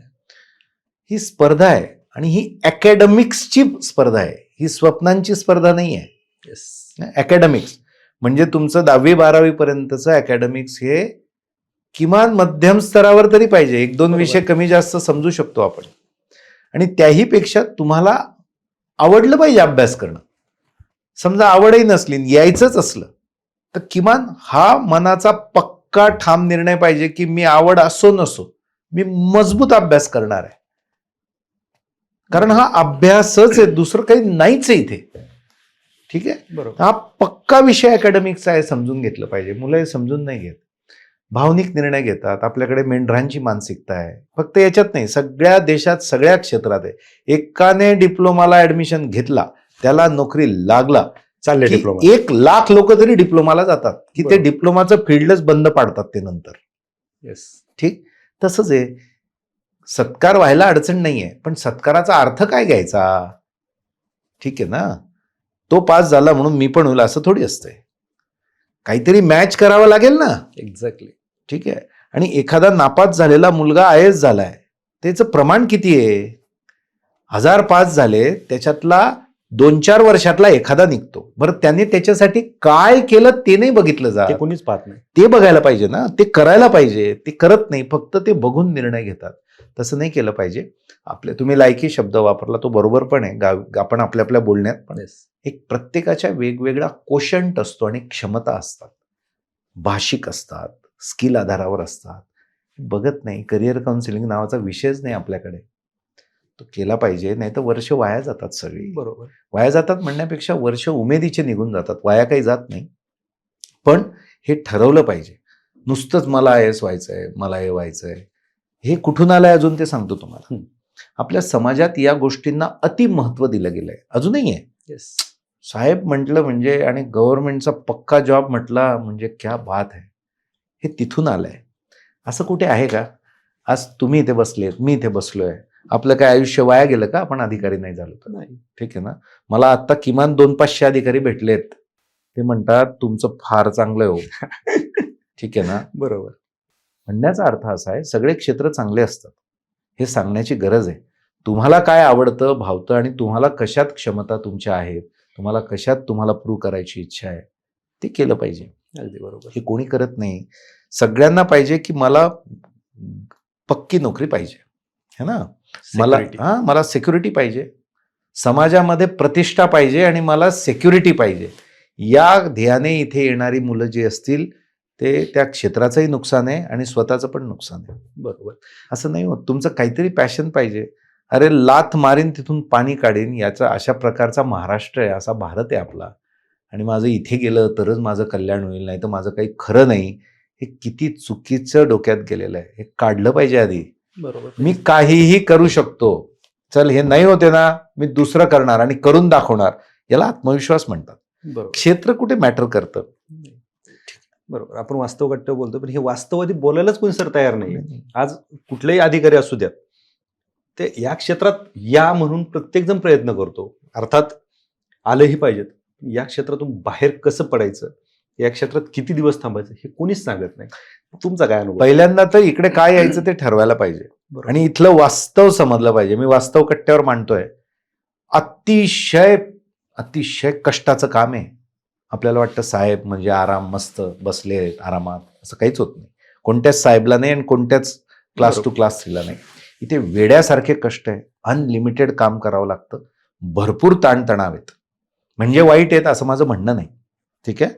ही स्पर्धा आहे आणि ही अकॅडमिक्सची स्पर्धा आहे. ही स्वप्नांची स्पर्धा नाही आहे. अकॅडमिक्स म्हणजे तुमचं 10वी-12वी पर्यंतचं अकॅडमिक्स हे किमान मध्यम स्तरावर तरी पाहिजे. 1-2 विषय कमी जास्त समजू शकतो आपण. आणि त्याही पेक्षा तुम्हाला आवडलं पाहिजे अभ्यास करणं. समजा आवडही नसली, यायचंच असलं तर किमान हा मनाचा पक्का ठाम निर्णय पाहिजे की मी आवड असो नसो मी मजबूत अभ्यास करणार आहे. कारण हा अभ्यासच आहे, दुसरं काही नाहीच आहे इथे. ठीक आहे. बरोबर. हा पक्का विषय अकॅडमिक्सचा आहे, समजून घेतलं पाहिजे. मुलं हे समजून नाही घेत, भावनिक निर्णय घेतात. आपल्याकडे मेंढरांची मानसिकता आहे. फक्त याच्यात नाही, सगळ्या देशात सगळ्या क्षेत्रात आहे. एकाने डिप्लोमाला ऍडमिशन घेतला, त्याला नोकरी लागला, चालले की डिप्लोमा. 1,00,000 लोक तरी डिप्लोमाला जातात की ते बरोबर. डिप्लोमाचं फील्डच बंद पाडतात ते नंतर. येस. ठीक, तसंच आहे. सत्कार व्हायला अडचण नाहीये, पण सत्काराचा अर्थ काय घ्यायचा? ठीक आहे ना, तो पास झाला म्हणून मी पण होईल असं थोडी असतंय. काहीतरी मॅच करावं लागेल ना. एक्झॅक्टली. ठीक आहे. आणि एखादा नापास झालेला मुलगा IAS झालाय, त्याचं प्रमाण किती आहे? 1000 पास झाले, त्याच्यातला 2-4 वर्षातला एखादा निघतो. बरं, त्याने त्याच्यासाठी काय केलं ते नाही बघितलं ते जात. कोणीच पाहत नाही. ते बघायला पाहिजे ना, ते करायला पाहिजे. ते करत नाही, फक्त ते बघून निर्णय घेतात. तसं नाही केलं पाहिजे. तुम्ही लायकी शब्द वापरला, तो बरोबर पण आहे. आपण आपल्या आपल्या बोलण्यात पण येस. एक प्रत्येकाच्या वेगवेगळा कोशंट असतो आणि क्षमता असतात, भाषिक असतात, स्किल आधारावर असतात. बघत नाही. करिअर काउन्सिलिंग नावाचा विषयच नाही आपल्याकडे. तो केला पाहिजे, नाही तर वर्ष वाया जातात सगळी. बरोबर. वाया जातात म्हणण्यापेक्षा वर्ष उमेदीचे निघून जातात, वाया काही जात नाही. पण हे ठरवलं पाहिजे. नुसतंच मला IAS व्हायचंय, मला हे व्हायचंय, हे कुठून आलंय अजून ते सांगतो तुम्हाला. आपल्या समाजात या गोष्टींना अति महत्व दिलं गेलंय, अजूनही आहे. येस. साहेब म्हटलं म्हणजे आणि गव्हर्नमेंटचा पक्का जॉब म्हटला म्हणजे क्या बात आहे, हे तिथून आलंय. असं कुठे आहे का? आज तुम्ही इथे बसलेत, मी इथे बसलोय, आपलं काय आयुष्य वाया गेलं का आपण अधिकारी नाही झालो तर? नाही. ठीक आहे ना. मला आता किमान 200-500 अधिकारी भेटलेत, ते म्हणतात तुमचं फार चांगलं हो. ठीक आहे ना. बरोबर. म्हणण्याचा अर्थ असा आहे, सगळे क्षेत्र चांगले असतात हे सांगण्याची गरज आहे. तुम्हाला काय आवडतं, भावतं आणि तुम्हाला कशात क्षमता तुमच्या आहेत, तुम्हाला कशात तुम्हाला प्रूव्ह करायची इच्छा आहे, ते केलं पाहिजे. अगदी बरोबर. हे कोणी करत नाही. सगळ्यांना पाहिजे की मला पक्की नोकरी पाहिजे, है ना. Security. मला सिक्युरिटी पाहिजे, समाजामध्ये प्रतिष्ठा पाहिजे आणि मला सिक्युरिटी पाहिजे. या ध्येयाने इथे येणारी मुलं जी असतील ते त्या क्षेत्राचंही नुकसान आहे आणि स्वतःचं पण नुकसान आहे. बरोबर. असं नाही होत. तुमचं काहीतरी पॅशन पाहिजे. अरे लाथ मारीन तिथून पाणी काढीन, याचा अशा प्रकारचा महाराष्ट्र आहे, असा भारत आहे आपला. आणि माझं इथे गेलं तरच माझं कल्याण होईल, नाही तर माझं काही खरं नाही. हे किती चुकीचं डोक्यात गेलेलं आहे. हे काढलं पाहिजे आधी. बरोबर. मी काहीही करू शकतो, चल हे नाही होते ना, मी दुसरं करणार आणि करून दाखवणार. याला आत्मविश्वास म्हणतात. बरोबर. क्षेत्र कुठे मॅटर करतं? बरोबर. आपण वास्तवघट्ट बोलतो, पण हे वास्तववादी बोलायलाच कोणी सर तयार नाही. आज कुठलेही अधिकारी असू द्यात, ते या क्षेत्रात या म्हणून प्रत्येक जण प्रयत्न करतो. अर्थात आलंही पाहिजेत. या क्षेत्रातून बाहेर कसं पडायचं, या क्षेत्रात किती दिवस थांबायचं, हे कोणीच सांगत नाही. तुमचा काय अनुभव? पहिल्यांदा तर इकडे काय यायचं ते ठरवायला पाहिजे बरोबर. आणि इथलं वास्तव समजलं पाहिजे. मी वास्तव कट्ट्यावर मांडतोय. अतिशय अतिशय कष्टाचं काम आहे. आपल्याला वाटतं साहेब म्हणजे आराम, मस्त बसले आरामात, असं काहीच होत नाही. कोणत्याच साहेबला नाही आणि कोणत्याच क्लास टू क्लास 3ला नाही. इथे वेड्यासारखे कष्ट आहे. अनलिमिटेड काम करावं लागतं. भरपूर ताणतणाव आहेत. म्हणजे वाईट आहेत असं माझं म्हणणं नाही. ठीक आहे.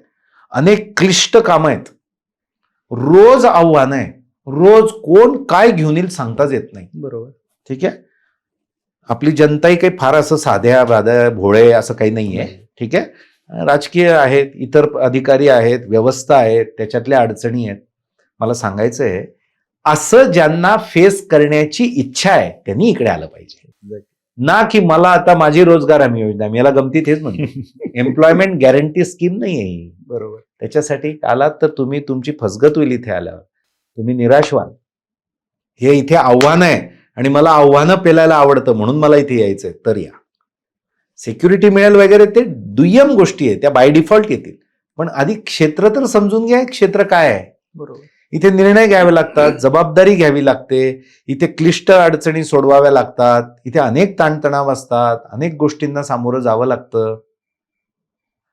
अनेक क्लिष्ट कामं आहेत. रोज आव्हानं आहे. रोज कोण काय घेऊन येईल सांगताच येत नाही. बरोबर. ठीक आहे. आपली जनताही काही फार असं साध्या बाध्या भोळे असं काही नाहीये. ठीक आहे. राजकीय आहेत, इतर अधिकारी आहेत, व्यवस्था आहेत, त्याच्यातल्या अडचणी आहेत. मला सांगायचं आहे, असं ज्यांना फेस करण्याची इच्छा आहे त्यांनी इकडे आलं पाहिजे ना, की मला आता माझी रोजगार हमी योजना. मी याला गमतीत हेच म्हणतो, एम्प्लॉयमेंट गॅरंटी स्कीम नाही आहे. बरोबर. त्याच्यासाठी आलात तर तुम्ही, तुमची फसगत होईल इथे आल्यावर, तुम्ही निराश व्हाल. हे इथे आव्हान आहे आणि मला आव्हानं पेलायला आवडतं म्हणून मला इथे यायचंय, तर या. सिक्युरिटी मिळेल वगैरे ते दुय्यम गोष्टी आहे, त्या बाय डिफॉल्ट येतील. पण आधी क्षेत्र तर समजून घ्या, क्षेत्र काय आहे. बरोबर. इथे निर्णय घ्यावे लागतात, जबाबदारी घ्यावी लागते, इथे क्लिष्ट अडचणी सोडवाव्या लागतात, इथे अनेक ताणतणाव असतात, अनेक गोष्टींना सामोरं जावं लागतं,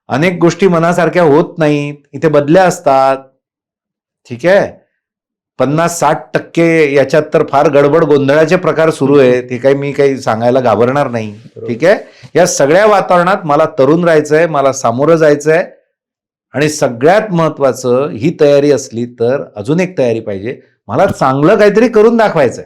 अनेक गोष्टी मनासारख्या होत नाहीत, इथे बदल्या असतात. ठीक आहे. 50-60% याच्यात तर फार गडबड गोंधळाचे प्रकार सुरू आहेत. हे काही मी काही सांगायला घाबरणार नाही. ठीक आहे. या सगळ्या वातावरणात मला तरुण राहायचंय, मला सामोरं जायचंय आणि सगळ्यात महत्वाचं, ही तयारी असली तर अजून एक तयारी पाहिजे, मला चांगलं काहीतरी करून दाखवायचंय.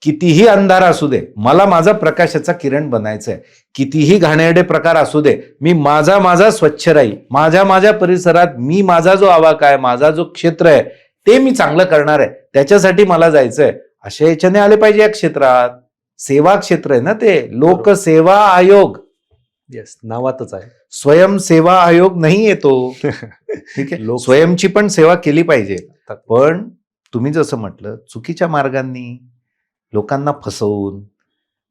कितीही अंधार असू दे, मला माझा प्रकाशाचा किरण बनायचंय. कितीही घाणेरडे प्रकार असू दे, मी माझा स्वच्छ राहील. माझ्या परिसरात मी माझा जो आवाका आहे, माझा जो क्षेत्र आहे, ते मी चांगलं करणार आहे. त्याच्यासाठी मला जायचंय. अशा याच्याने आले पाहिजे या क्षेत्रात. सेवा क्षेत्र आहे ना ते, लोकसेवा आयोग. येस, नावातच आहे. स्वयंसेवा आयोग नाही येतो. ठीक आहे, लोक स्वयंची पण सेवा केली पाहिजे. पण तुम्ही जसं म्हटलं, चुकीच्या मार्गांनी लोकांना फसवून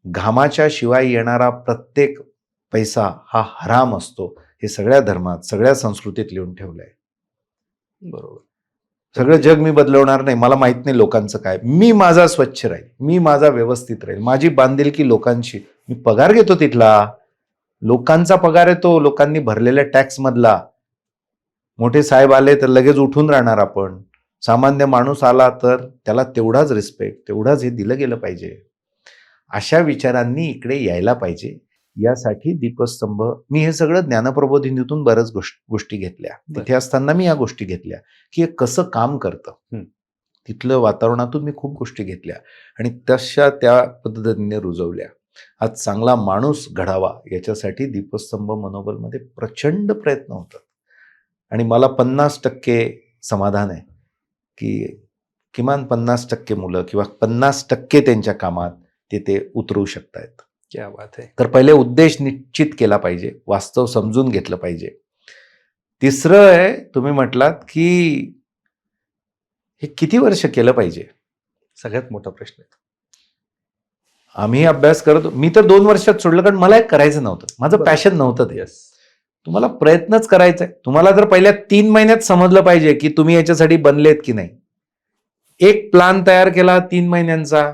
घामाच्या शिवाय येणारा प्रत्येक पैसा हा हराम असतो, हे सगळ्या धर्मात, सगळ्या संस्कृतीत लिहून ठेवलंय. बरोबर. सगळं जग मी बदलवणार नाही, मला माहित नाही लोकांचं काय. मी माझा स्वच्छ राहील, मी माझा व्यवस्थित राहील, माझी बांधिलकी लोकांशी. मी पगार घेतो तिथला, लोकांचा पगार येतो, लोकांनी भरलेल्या टॅक्स मधला. मोठे साहेब आले तर लगेच उठून राहणार आपण. सामान्य माणूस आला तर त्याला तेवढाच रिस्पेक्ट, तेवढाच हे दिलं गेलं पाहिजे. अशा विचारांनी इकडे यायला पाहिजे. यासाठी दीपस्तंभ, मी हे सगळं ज्ञानप्रबोधिनीतून बऱ्याच गोष्टी घेतल्या. तिथे असताना मी या गोष्टी घेतल्या की हे कसं काम करतं. तिथलं वातावरणातून मी खूप गोष्टी घेतल्या आणि तशा त्या पद्धतीने रुजवल्या. आज चांगला माणूस घडावा याच्यासाठी दीपस्तंभ मनोबलमध्ये प्रचंड प्रयत्न होतात. आणि मला 50% समाधान आहे की किमान 50% मुलं किंवा 50% त्यांच्या कामात ते उतरवू शकतायत. क्या बात आहे. तर पहिले उद्देश निश्चित केला पाहिजे, वास्तव समजून घेतलं पाहिजे. तिसरं आहे, तुम्ही म्हटलात की हे किती वर्ष केलं पाहिजे. सगळ्यात मोठा प्रश्न आहे. आम्ही अभ्यास करतो, मी तर 2 वर्षात सोडलं कारण मला एक करायचं नव्हतं, माझं पॅशन नव्हतं ते. येस, तुम्हाला प्रयत्नच करायचा आहे. तुम्हाला जर पहिल्या 3 महिन्यात समजलं पाहिजे की तुम्ही याच्यासाठी बनलेत की नाही. एक प्लान तयार केला 3 महिन्यांचा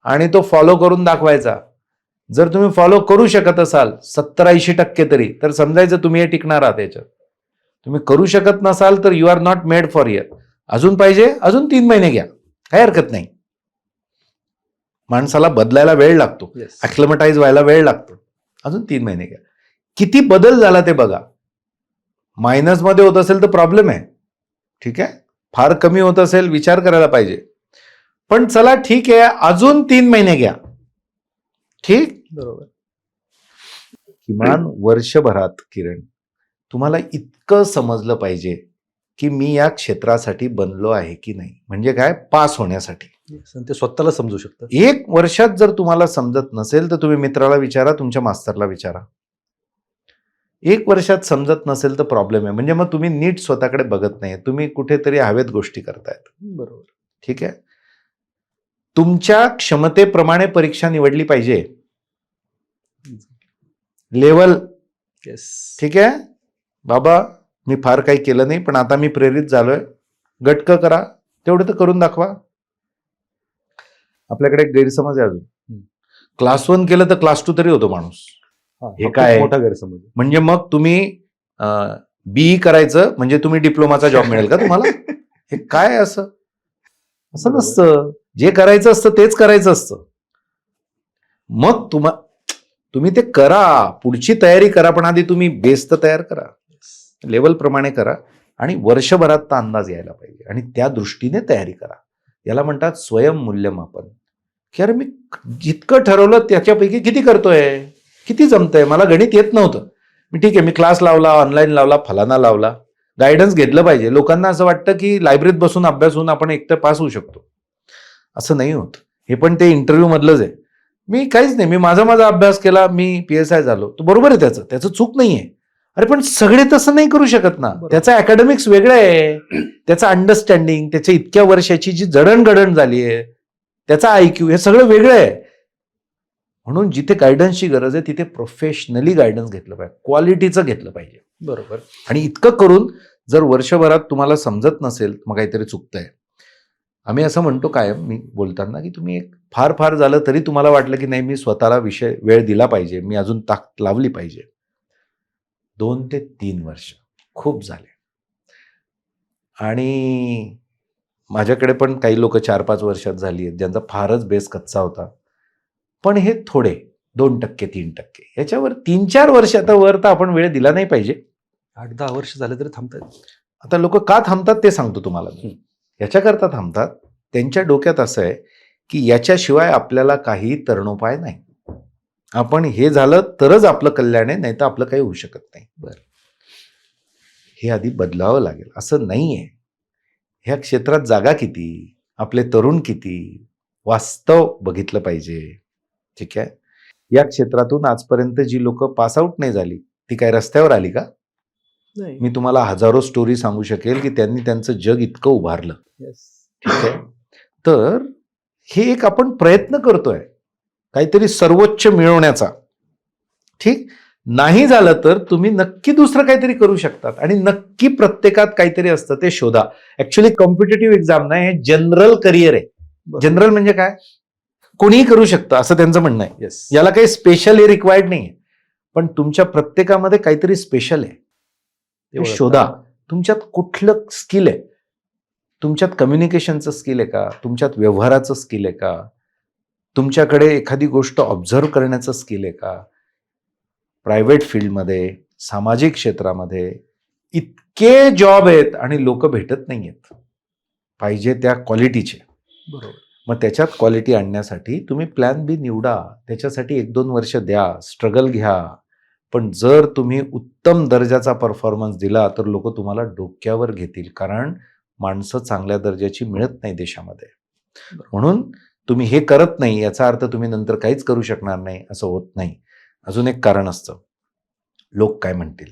आणि तो फॉलो करून दाखवायचा. जर तुम्ही फॉलो करू शकत असाल 70-80% तरी, तर समजायचं तुम्ही हे टिकणार आहात याच्यात. तुम्ही करू शकत नसाल तर you are not made for year. अजून पाहिजे, अजून 3 महिने घ्या, काही हरकत नाही. माणसाला बदलायला वेळ लागतो, ॲक्लिमेटाइज व्हायला वेळ लागतो. अजून 3 महिने घ्या. किती बदल झाला ते बघा. मायनसमध्ये होत असेल तर प्रॉब्लेम आहे, ठीक आहे. फार कमी होत असेल विचार करायला पाहिजे. पण चला ठीक आहे, अजून 3 महिने घ्या, ठीक. बरोबर. किमान वर्षभरात किरण तुम्हाला इतकं समजलं पाहिजे की मी या क्षेत्रासाठी बनलो आहे की नाही. म्हणजे काय, पास होण्यासाठी. ते स्वतःला समजू शकतं. 1 वर्षात जर तुम्हाला समजत नसेल तर तुम्ही मित्राला विचारा, तुमच्या मास्तरला विचारा. 1 वर्षात समजत नसेल तर प्रॉब्लेम आहे. म्हणजे मग तुम्ही नीट स्वतःकडे बघत नाही, तुम्ही कुठेतरी हवेत गोष्टी करतायत. बरोबर, ठीक आहे. तुमच्या क्षमतेप्रमाणे परीक्षा निवडली पाहिजे. लेवल, येस, ठीक आहे. बाबा मी फार काही केलं नाही पण आता मी प्रेरित झालोय, गटकं करा, तेवढं तर करून दाखवा. आपल्याकडे एक गैरसमज आहे अजून, क्लास 1 केलं तर क्लास 2 तरी होतो माणूस. हे काय मोठा गैरसमज. म्हणजे मग तुम्ही बीई करायचं म्हणजे तुम्ही डिप्लोमाचा जॉब मिळेल का तुम्हाला. हे काय असं नसतं. जे करायचं असतं तेच करायचं असतं. मग तुम्ही ते करा, पुढची तयारी करा, पण आधी तुम्ही बेस तर तयार करा, लेवल प्रमाणे करा आणि वर्षभरात तर अंदाज यायला पाहिजे आणि त्या दृष्टीने तयारी करा. याला म्हणतात स्वयंमूल्यमापन. की अरे मी जितकं ठरवलं त्याच्यापैकी किती करतोय, किती जमतंय. मला गणित येत नव्हतं, मी ठीक आहे, मी क्लास लावला, ऑनलाईन लावला, फलाना लावला. गायडन्स घेतलं पाहिजे. लोकांना असं वाटतं की लायब्ररीत बसून अभ्यास होऊन आपण एकटं पास होऊ शकतो. असं नाही होत. हे पण ते इंटरव्ह्यू मधलंच आहे. मी काहीच नाही, मी माझा अभ्यास केला, मी PSI झालो. तो बरोबर आहे, त्याचं चूक नाहीये. अरे पण सगळे तसं नाही करू शकत ना. त्याचं अकॅडमिक्स वेगळं आहे, त्याचं अंडरस्टँडिंग, त्याच्या इतक्या वर्षाची जी जडणघडण झाली आहे, त्याचा IQ, हे सगळं वेगळं आहे. म्हणून जिथे गायडन्सची गरज आहे तिथे प्रोफेशनली गायडन्स घेतलं पाहिजे, क्वालिटीचं घेतलं पाहिजे. बरोबर. आणि इतकं करून जर वर्षभरात तुम्हाला समजत नसेल मग काहीतरी चुकतंय. आम्ही असं म्हणतो कायम, मी बोलताना, की तुम्ही एक फार झालं तरी तुम्हाला वाटलं की नाही मी स्वतःला वेळ दिला पाहिजे, मी अजून ताकद लावली पाहिजे. 2 ते 3 वर्ष खूप झाले. आणि माझ्याकडे पण काही लोक 4-5 वर्षात झाली आहेत ज्यांचा फारच बेस कच्चा होता. पण हे थोडे 2%, 3%, याच्यावर 3-4 वर्षात वर तर आपण वेळ दिला नाही पाहिजे. 8-10 वर्ष झाले तरी थांबतात. आता लोक का थांबतात ते सांगतो तुम्हाला. याच्याकरता थांबतात, त्यांच्या डोक्यात असं आहे की याच्याशिवाय आपल्याला काही तरणोपाय नाही. आपण हे झालं तरच आपलं कल्याण आहे, नाही तर आपलं काही होऊ शकत नाही. बरं, हे आधी बदलावं लागेल. असं नाहीये. ह्या क्षेत्रात जागा किती, आपले तरुण किती, वास्तव बघितलं पाहिजे. ठीक आहे. या क्षेत्रातून आजपर्यंत जी लोक पास आउट नाही झाली ती काय रस्त्यावर आली का? नाही. मी तुम्हाला हजारो स्टोरी सांगू शकेल की त्यांनी त्यांचं जग इतकं उभारलं. ठीक आहे. तर हे एक आपण प्रयत्न करतोय काहीतरी सर्वोच्च मिळवण्याचा. ठीक नाही झालं तर तुम्ही नक्की दुसरं काहीतरी करू शकतात आणि नक्की प्रत्येकात काहीतरी असतं ते शोधा. ऍक्च्युली कॉम्पिटेटिव्ह एक्झाम नाही, हे जनरल करिअर आहे. जनरल म्हणजे काय? कोणीही करू शकतं असं त्यांचं म्हणणं आहे. येस. याला काही स्पेशल हे रिक्वायर्ड नाही, पण तुमच्या प्रत्येकामध्ये काहीतरी स्पेशल आहे ते शोधा. तुमच्यात कुठलं स्किल आहे? तुमच्यात कम्युनिकेशनचं स्किल आहे का? तुमच्यात व्यवहाराचं स्किल आहे का? तुमच्याकडे एखादी गोष्ट ऑब्झर्व करण्याचं स्किल आहे का? प्रायव्हेट फील्डमध्ये, सामाजिक क्षेत्रामध्ये इतके जॉब आहेत आणि लोक भेटत नाही आहेत पाहिजे त्या क्वालिटीचे. बरोबर. मग त्याच्यात क्वालिटी आणण्यासाठी तुम्ही प्लॅन बी निवडा, त्याच्यासाठी 1-2 वर्ष द्या, स्ट्रगल घ्या. पण जर तुम्ही उत्तम दर्जाचा परफॉर्मन्स दिला तर लोक तुम्हाला डोक्यावर घेतील, कारण माणसं चांगल्या दर्जाची मिळत नाही देशामध्ये. म्हणून तुम्ही हे करत नाही याचा अर्थ तुम्ही नंतर काहीच करू शकणार नाही असं होत नाही. अजून एक कारण असतं, लोक काय म्हणतील.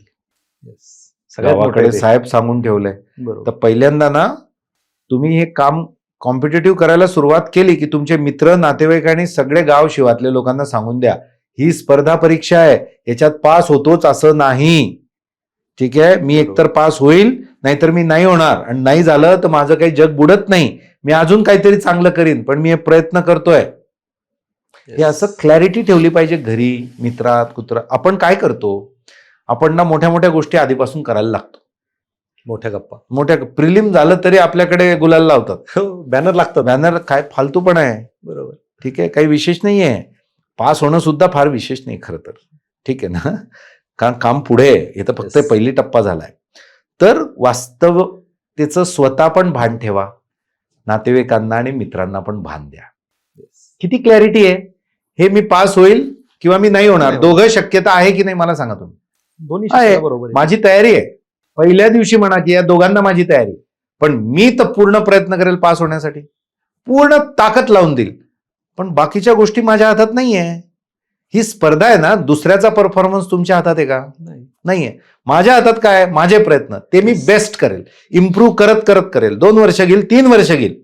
गावाकडे साहेब सांगून ठेवलंय. तर पहिल्यांदा ना तुम्ही हे काम कॉम्पिटेटिव्ह करायला सुरुवात केली की तुमचे मित्र, नातेवाईक आणि सगळे गाव शिवातले लोकांना सांगून द्या, ही स्पर्धा परीक्षा आहे, याच्यात पास होतोच असं नाही. ठीक आहे, मी एकतर पास होईल नाहीतर मी नाही होणार, आणि नाही झालं तर माझं काही जग बुडत नाही, मी अजून काहीतरी चांगलं करीन, पण मी हे प्रयत्न करतोय. हे असं क्लॅरिटी ठेवली पाहिजे घरी, मित्रात, कुत्रा. आपण काय करतो, आपण ना मोठ्या मोठ्या गोष्टी आधीपासून करायला लागतो. मोठ्या गप्पा, मोठ्या प्रिलिम झालं तरी आपल्याकडे गुलाल लावतात, बॅनर लागतात. बॅनर काय फालतू पण आहे. बरोबर. ठीक आहे, काही विशेष नाही आहे. पास होणं सुद्धा फार विशेष नाही खरं तर. ठीक आहे ना, कारण काम पुढे आहे, हे तर फक्त पहिली टप्पा झालाय. तर वास्तवतेचं स्वतः पण भान ठेवा, नातेवाईकांना आणि मित्रांना पण भान द्या. किती क्लॅरिटी आहे, हे मी पास होईल किंवा मी नाही होणार, दोघं शक्यता आहे की नाही मला सांगा तुम्ही. दोन्ही आहे, बरोबर. माझी तयारी आहे. पहिल्या दिवशी म्हणा की या दोघांना माझी तयारी, पण मी तर पूर्ण प्रयत्न करेल पास होण्यासाठी, पूर्ण ताकद लावून देईल. पण बाकीच्या गोष्टी माझ्या हातात नाहीये. ही स्पर्धा आहे ना, दुसऱ्याचा परफॉर्मन्स तुमच्या हातात आहे का? नाहीये. माझ्या हातात काय, माझे प्रयत्न, ते मी बेस्ट करेल, इम्प्रूव्ह करत करत करेल. 2 वर्ष घेईल, 3 वर्ष घेईल,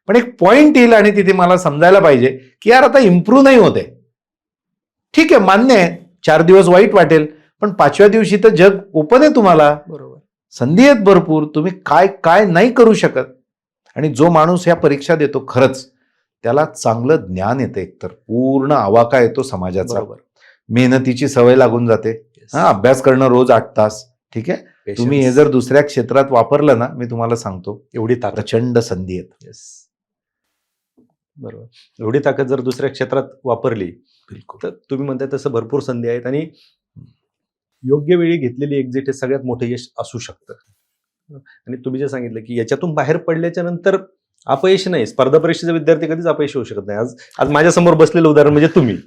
पण एक पॉइंट येईल आणि तिथे मला समजायला पाहिजे की यार आता इम्प्रूव्ह नाही होते. ठीक आहे, मान्य आहे, 4 दिवस वाईट वाटेल, पण 5व्या दिवशी तर जग ओपन आहे तुम्हाला. बरोबर, संधी आहेत भरपूर, तुम्ही काय काय नाही करू शकत. आणि जो माणूस ह्या परीक्षा देतो खरंच त्याला चांगलं ज्ञान येतं, एकतर पूर्ण आवाका येतो समाजाचा, मेहनतीची सवय लागून जाते. अभ्यास करणं रोज 8 तास. ठीक आहे, तुम्ही हे जर दुसऱ्या क्षेत्रात वापरलं ना, मी तुम्हाला सांगतो एवढी प्रचंड संधी आहेत. बरोबर, एवढी ताकद जर दुसऱ्या क्षेत्रात वापरली बिलकुल, तर तुम्ही म्हणताय तसं भरपूर संधी आहेत आणि योग्य वेळी घेतलेली एक्झिट हे सगळ्यात मोठं यश असू शकतं. आणि तुम्ही जे सांगितलं की याच्यातून बाहेर पडल्याच्या नंतर अपयश नाही, स्पर्धा परीक्षेचा विद्यार्थी कधीच अपयश होऊ शकत नाही. आज माझ्या समोर बसलेलं उदाहरण म्हणजे तुम्ही.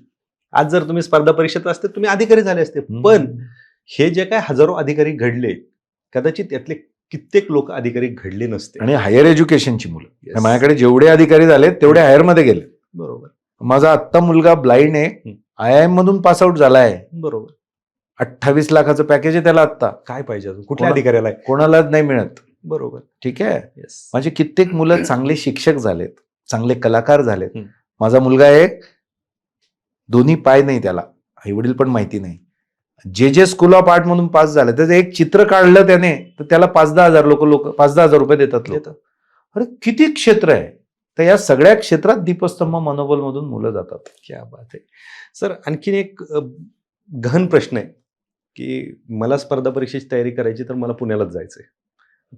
आज जर तुम्ही स्पर्धा परीक्षेत असते तुम्ही अधिकारी झाले असते, पण हे जे काय हजारो अधिकारी घडले, कदाचित त्यातले कित्येक लोक अधिकारी घडले नसते. आणि हायर एज्युकेशनची मुलं, माझ्याकडे जेवढे अधिकारी झाले तेवढे हायर मध्ये गेले. बरोबर, माझा आत्ता मुलगा ब्लाइंड आहे, IIM मधून पास आउट झालाय. बरोबर, 28 लाखाचं पॅकेज आहे त्याला. आत्ता काय पाहिजे अजून, कुठल्या अधिकाऱ्याला कोणालाच नाही मिळत. बरोबर, ठीक आहे, माझे कित्येक मुलं चांगले शिक्षक झालेत, चांगले कलाकार झालेत. माझा मुलगा एक दोन्ही पाय नाही, त्याला आई वडील पण माहिती नाही, जे स्कूल ऑफ आर्ट मधून पास झाले, त्याचं एक चित्र काढलं त्याने तर त्याला 5-10 हजार लोक 5-10 हजार रुपये देतात. अरे किती क्षेत्र आहे. तर या सगळ्या क्षेत्रात दीपस्तंभ मनोबल मधून मुलं जातात. क्या बात आहे सर. आणखीन एक गहन प्रश्न आहे की मला स्पर्धा परीक्षेची तयारी करायची तर मला पुण्यालाच जायचंय.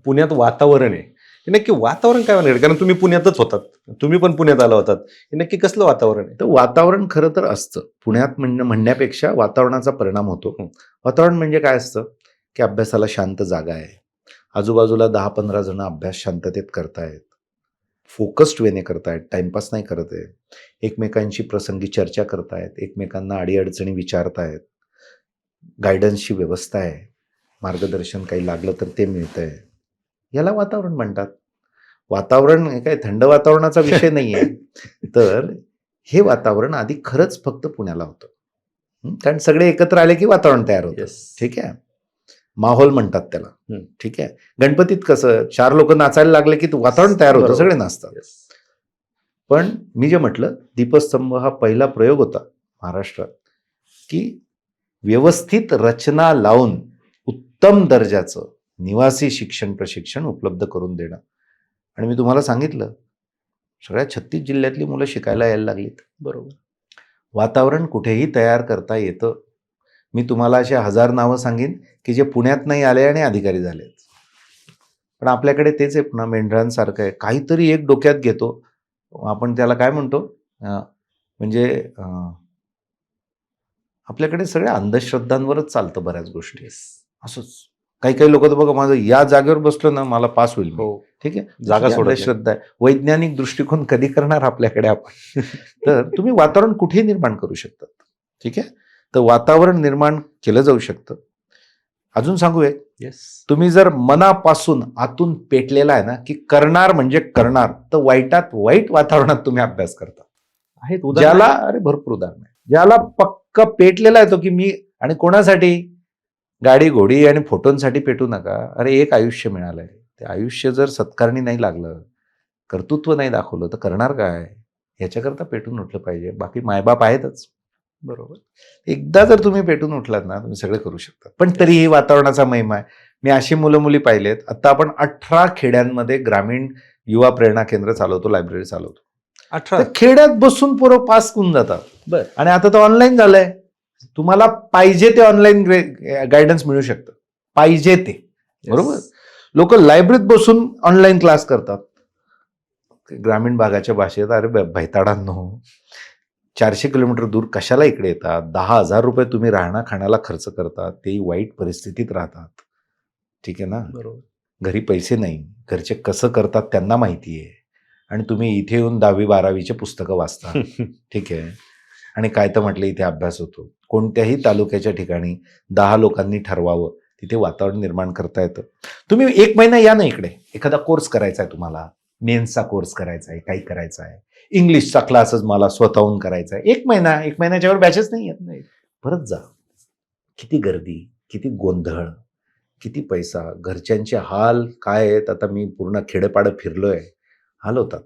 पुण्यात वातावरण आहे, हे नक्की वातावरण काय म्हणणार, कारण तुम्ही पुण्यातच होतात, तुम्ही पण पुण्यात आला होतात, हे नक्की कसलं वातावरण आहे? तर वातावरण खरं तर असतं पुण्यात म्हणण्यापेक्षा वातावरणाचा परिणाम होतो. वातावरण म्हणजे काय असतं की अभ्यासाला शांत जागा आहे, आजूबाजूला 10-15 जण अभ्यास शांततेत करतायत, फोकस्ड वेने करतायत, टाइमपास नाही करत आहे, एकमेकांशी प्रसंगी चर्चा करतायत, एकमेकांना अडीअडचणी विचारतायत, गायडन्सची व्यवस्था आहे, मार्गदर्शन काही लागलं तर ते मिळतंय. याला वातावरण म्हणतात. वातावरण हे काय थंड वातावरणाचा विषय नाहीये. तर हे वातावरण आधी खरंच फक्त पुण्याला होतं. कारण सगळे एकत्र आले की वातावरण तयार होतं. येस. ठीक आहे, माहोल म्हणतात त्याला. हम्म. ठीक आहे, गणपतीत कसं 4 लोक नाचायला लागले की वातावरण तयार होतं, बरोबर. सगळे नाचतात. येस. पण मी जे म्हटलं, दीपस्तंभ हा पहिला प्रयोग होता महाराष्ट्रात की व्यवस्थित रचना लावून उत्तम दर्जाचं निवासी शिक्षण प्रशिक्षण उपलब्ध करून देणं. आणि मी तुम्हाला सांगितलं, सगळ्या 36 जिल्ह्यातली मुलं शिकायला यायला लागलीत. बरोबर. वातावरण कुठेही तयार करता येतं. मी तुम्हाला असे 1000 नावं सांगेन की जे पुण्यात नाही आले आणि अधिकारी झालेत. पण आपल्याकडे तेच आहे, पुन्हा मेंढरांसारखं आहे, काहीतरी एक डोक्यात घेतो, आपण त्याला काय म्हणतो, म्हणजे आपल्याकडे सगळ्या अंधश्रद्धांवरच चालतं बऱ्याच गोष्टी. असंच काही काही लोक तर बघा, माझं या जागेवर बसलं ना मला पास होईल. हो. ठीक आहे, जागा सोडत नाही. अंधश्रद्धा आहे. वैज्ञानिक दृष्टिकोन कधी करणार आपल्याकडे आपण? तर तुम्ही वातावरण कुठेही निर्माण करू शकतात. ठीक आहे, तर वातावरण निर्माण केलं जाऊ शकतं. अजून सांगू एक, येस. तुम्ही जर मनापासून आतून पेटलेला आहे ना की करणार म्हणजे करणार, तर वाईटात वाईट वातावरणात तुम्ही अभ्यास करता. आहेत ज्याला, अरे भरपूर उदाहरण आहे, ज्याला पक्क पेटलेला आहे तो की मी, आणि कोणासाठी, गाडी घोडी आणि फोटोंसाठी पेटू नका. अरे एक आयुष्य मिळालंय, ते आयुष्य जर सत्कारणी नाही लागलं, कर्तृत्व नाही दाखवलं, तर करणार काय? याच्याकरता पेटून उठलं पाहिजे. बाकी मायबाप आहेतच. बरोबर. एकदा जर तुम्ही पेटून उठलात ना, तुम्ही सगळं करू शकता. पण तरीही वातावरणाचा महिमा आहे. मी अशी मुलं मुली पाहिलेत. आता आपण 18 खेड्यांमध्ये ग्रामीण युवा प्रेरणा केंद्र चालवतो, लायब्ररी चालवतो. 18. तर खेड्यात बसून पोरं पास होऊन जातात. बर. आणि आता तर ऑनलाईन झालंय, तुम्हाला पाहिजे ते ऑनलाईन गायडन्स मिळू शकतं, पाहिजे ते. बरोबर, लोक लायब्ररीत बसून ऑनलाईन क्लास करतात. ग्रामीण भागाच्या भाषेत, अरे भैताडांनो, 400 किलोमीटर दूर कशाला इकडे येतात? 10,000 रुपये तुम्ही राहणं खाण्याला खर्च करतात, तेही वाईट परिस्थितीत राहतात. ठीक आहे ना, बरोबर. घरी पैसे नाही, घरचे कसं करतात त्यांना माहिती आहे, आणि तुम्ही इथे येऊन 10वी 12वीचे पुस्तकं वाचता. ठीक आहे, आणि काय तर म्हटलं इथे अभ्यास होतो. कोणत्याही तालुक्याच्या ठिकाणी 10 लोकांनी ठरवावं, तिथे वातावरण निर्माण करता येतं. तुम्ही 1 महिना या ना इकडे, एखादा कोर्स करायचा आहे तुम्हाला, मेन्सचा कोर्स करायचा आहे, काही करायचा आहे, इंग्लिशचा क्लासच मला स्वतःहून करायचा आहे, 1 महिन्याच्या वर बॅचेस नाही येत नाही, परत जा. किती गर्दी, किती गोंधळ, किती पैसा, घरच्यांचे हाल काय आहेत. आता मी पूर्ण खेडेपाडं फिरलोय, हाल होतात.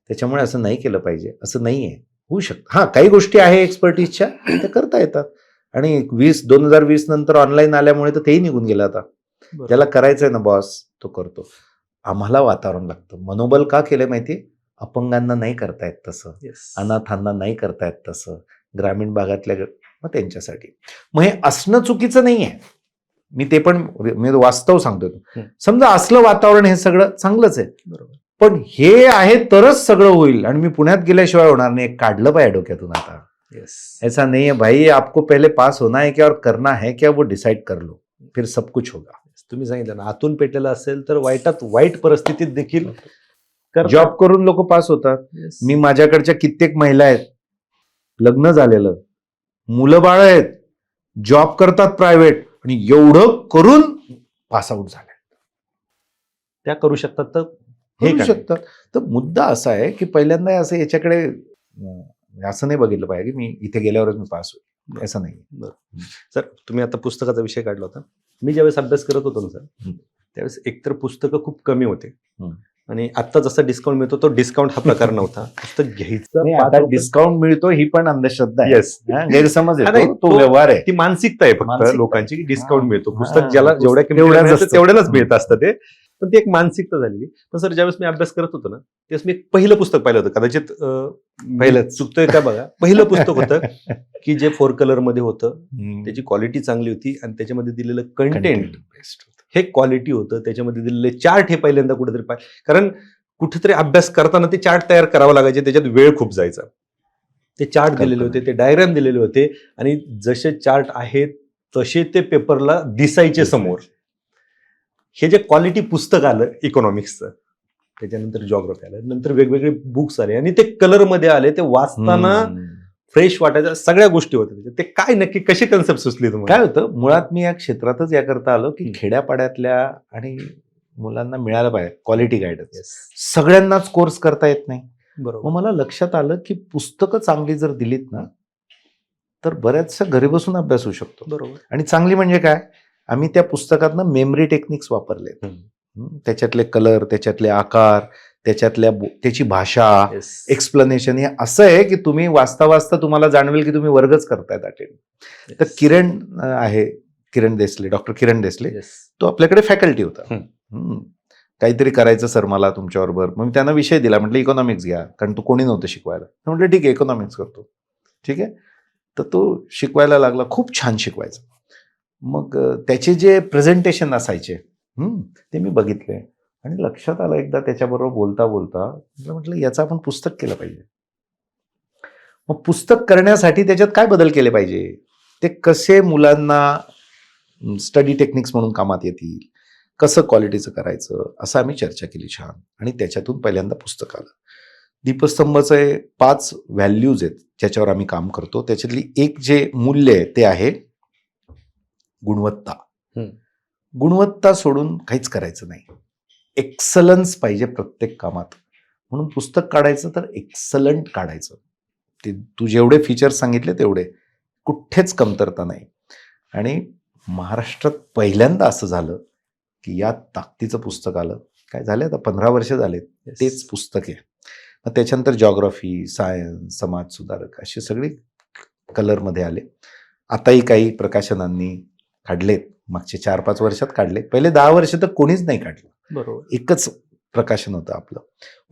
त्याच्यामुळे असं नाही केलं पाहिजे, असं नाही आहे. होऊ शकतं, हां काही गोष्टी आहे एक्सपर्टीजच्या, त्या करता येतात. आणि 2020 नंतर ऑनलाईन आल्यामुळे तर तेही निघून गेलं. आता ज्याला करायचंय ना बॉस, तो करतो. आम्हाला वातावरण लागतं. मनोबल का केलं माहिती? अपंगांना नाही करतायत तसं, अनाथांना नाही करतायत तसं, ग्रामीण भागातल्या मग त्यांच्यासाठी. मग हे असणं चुकीचं नाही आहे. मी ते पण मी वास्तव सांगतोय. समजा असलं वातावरण हे सगळं चांगलंच आहे. बरोबर, पण हे आहे तरच सगळं होईल. आणि मी पुण्यात गेल्याशिवाय होणार नाही, काढलं पाहिजे डोक्यातून आता. ऐसा नहीं है भाई, आपको पहले पास होना है क्या और करना है क्या, वो डिसाइड कर लो, फिर सब कुछ होगा. तुम्ही सांगितलं ना, आतून पेटलेलं असेल तर वाईटात वाईट परिस्थितीत देखील जॉब करून लोक पास होतात. मी माझ्याकडच्या कित्येक महिला आहेत, लग्न झालेलं, मुलं बाळ आहेत, जॉब करतात प्रायव्हेट, आणि एवढं करून पास आउट झाले. त्या करू शकतात, तर हे करू शकतात. तर मुद्दा असा आहे की पहिल्यांदा असं याच्याकडे असं नाही बघितलं पाहिजे की मी इथे गेल्यावरच मी पास होईल, असं नाही. बरं सर, तुम्ही आता पुस्तकाचा विषय काढला होता. मी ज्यावेळेस अभ्यास करत होतो ना सर, त्यावेळेस एकतर पुस्तकं खूप कमी होते, आणि आता जसा डिस्काउंट मिळतो तो डिस्काउंट हा प्रकार नव्हता. पुस्तक घ्यायचं, डिस्काउंट मिळतो ही पण अंधश्रद्धा आहे. येस, गैरसमज आहे, तो व्यवहार आहे. ती मानसिकता आहे फक्त लोकांची की डिस्काउंट मिळतो. पुस्तक ज्याला जेवढ्या तेवढ्यालाच मिळत असतं ते, पण ती एक मानसिकता झालेली. पण सर ज्यावेळेस मी अभ्यास करत होतो ना, त्यावेळेस मी एक पहिलं पुस्तक पाहिलं होतं, कदाचित पहिलं चुकतोय का बघा, पहिलं पुस्तक होतं की जे 4 कलर मध्ये होतं, त्याची क्वालिटी चांगली होती, आणि त्याच्यामध्ये दिलेलं कंटेंट हे क्वालिटी होतं, त्याच्यामध्ये दिलेले चार्ट हे पहिल्यांदा कुठेतरी कारण कुठेतरी अभ्यास करताना ते चार्ट तयार करावं लागायचे, त्याच्यात वेळ खूप जायचा. ते चार्ट दिलेले होते, ते डायग्राम दिलेले होते, आणि जसे चार्ट आहेत तसे ते पेपरला दिसायचे समोर. हे जे क्वालिटी पुस्तक आलं इकॉनॉमिक्सचं, त्याच्यानंतर जॉग्राफी आलं, नंतर वेगवेगळे बुक्स आले, आणि ते कलरमध्ये आले, ते वाचताना फ्रेश वाटायच्या सगळ्या गोष्टी होत्या. ते काय नक्की कशी कन्सेप्ट सुचली तुम्हाला? काय होतं, मुळात मी या क्षेत्रातच याकरता आलो की खेड्यापाड्यातल्या आणि मुलांना मिळालं पाहिजे क्वालिटी गायडन्स. सगळ्यांनाच कोर्स करता येत नाही. बरोबर. मग मला लक्षात आलं की पुस्तकं चांगली जर दिलीत ना, तर बऱ्याचशा घरी बसून अभ्यास होऊ शकतो. बरोबर. आणि चांगली म्हणजे काय, आम्ही त्या पुस्तकातनं मेमरी टेक्निक्स वापरले. त्याच्यातले कलर, त्याच्यातले आकार, त्याची भाषा, एक्सप्लेनेशन, हे असं आहे की तुम्ही वाचता वाचता तुम्हाला जाणवेल की तुम्ही वर्गच करतायत अटेंड. तर किरण आहे, डॉक्टर किरण देसले, तो आपल्याकडे फॅकल्टी होता. काहीतरी करायचं सर मला तुमच्याबरोबर. मग मी त्यांना विषय दिला, म्हटलं इकॉनॉमिक्स घ्या, कारण तो कोणी नव्हतं शिकवायला. म्हटलं ठीक आहे, इकॉनॉमिक्स करतो. ठीक आहे. तर तो शिकवायला लागला, खूप छान शिकवायचा. मग त्याचे जे प्रेझेंटेशन असायचे ते मी बघितले आणि लक्षात आलं एकदा त्याच्याबरोबर बोलता बोलता, म्हटलं याचं आपण पुस्तक केलं पाहिजे. मग पुस्तक करण्यासाठी त्याच्यात काय बदल केले पाहिजे, ते कसे मुलांना स्टडी टेक्निक्स म्हणून कामात येतील, कसं क्वालिटीचं करायचं, असं आम्ही चर्चा केली छान. आणि त्याच्यातून पहिल्यांदा पुस्तक आलं. दीपस्तंभचे 5 व्हॅल्यूज आहेत ज्याच्यावर आम्ही काम करतो. त्याच्यातली एक जे मूल्य आहे ते आहे गुणवत्ता. गुणवत्ता सोडून काहीच करायचं नाही. एक्सलन्स पाहिजे प्रत्येक कामात. म्हणून पुस्तक काढायचं तर एक्सलंट काढायचं. ते तू जेवढे फीचर्स सांगितले तेवढे, कुठेच कमतरता नाही. आणि महाराष्ट्रात पहिल्यांदा असं झालं की या ताकदीचं पुस्तक आलं. काय झालं, आता 15 वर्ष झालेत तेच पुस्तक आहे. मग त्याच्यानंतर जॉग्रफी, सायन्स, समाज सुधारक असे सगळे कलरमध्ये आले. आताही काही प्रकाशनांनी काढलेत, मागचे 4-5 वर्षात काढले. पहिले 10 वर्ष तर कोणीच नाही काढलं. बरोबर. एकच प्रकाशन होतं आपलं.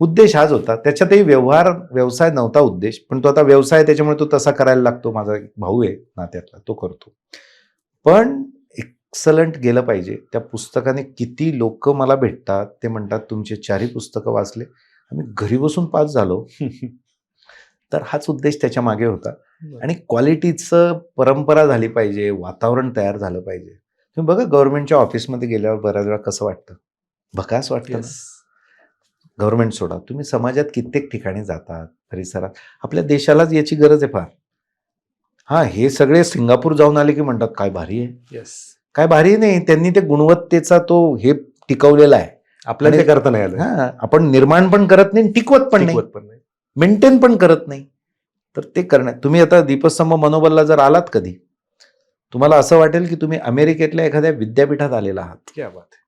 उद्देश हाच होता. त्याच्यातही व्यवसाय नव्हता उद्देश, पण तो आता व्यवसाय, त्याच्यामुळे तो तसा करायला लागतो. माझा एक भाऊ आहे नात्यातला, तो करतो. पण एक्सलंट गेलं पाहिजे. त्या पुस्तकाने किती लोक मला भेटतात, ते म्हणतात तुमचे 4ही पुस्तकं वाचले, आम्ही घरी बसून पास झालो. तर हाच उद्देश त्याच्या मागे होता. आणि क्वालिटीचं परंपरा झाली पाहिजे, वातावरण तयार झालं पाहिजे. तुम्ही बघा गव्हर्नमेंटच्या ऑफिसमध्ये गेल्यावर बऱ्याच वेळा कसं वाटतं, भकास वाटतं. गव्हर्नमेंट सोडा, तुम्ही समाजात कित्येक ठिकाणी जातात, परिसरात. आपल्या देशालाच याची गरज आहे फार. हे सगळे सिंगापूर जाऊन आले की म्हणतात काय भारी आहे. काय भारी नाही, त्यांनी ते गुणवत्तेचा तो हे टिकवलेला आहे. आपल्याला ते करता नाही आलं. आपण निर्माण पण करत नाही, टिकवत पण नाही, मेंटेन पण करत नाही. तर ते करण्यात, तुम्ही आता दीपस्तंभ मनोबलला जर आलात कधी, तुम्हाला असं वाटेल की तुम्ही अमेरिकेतल्या एखाद्या विद्यापीठात आलेला आहात. क्या बात आहे.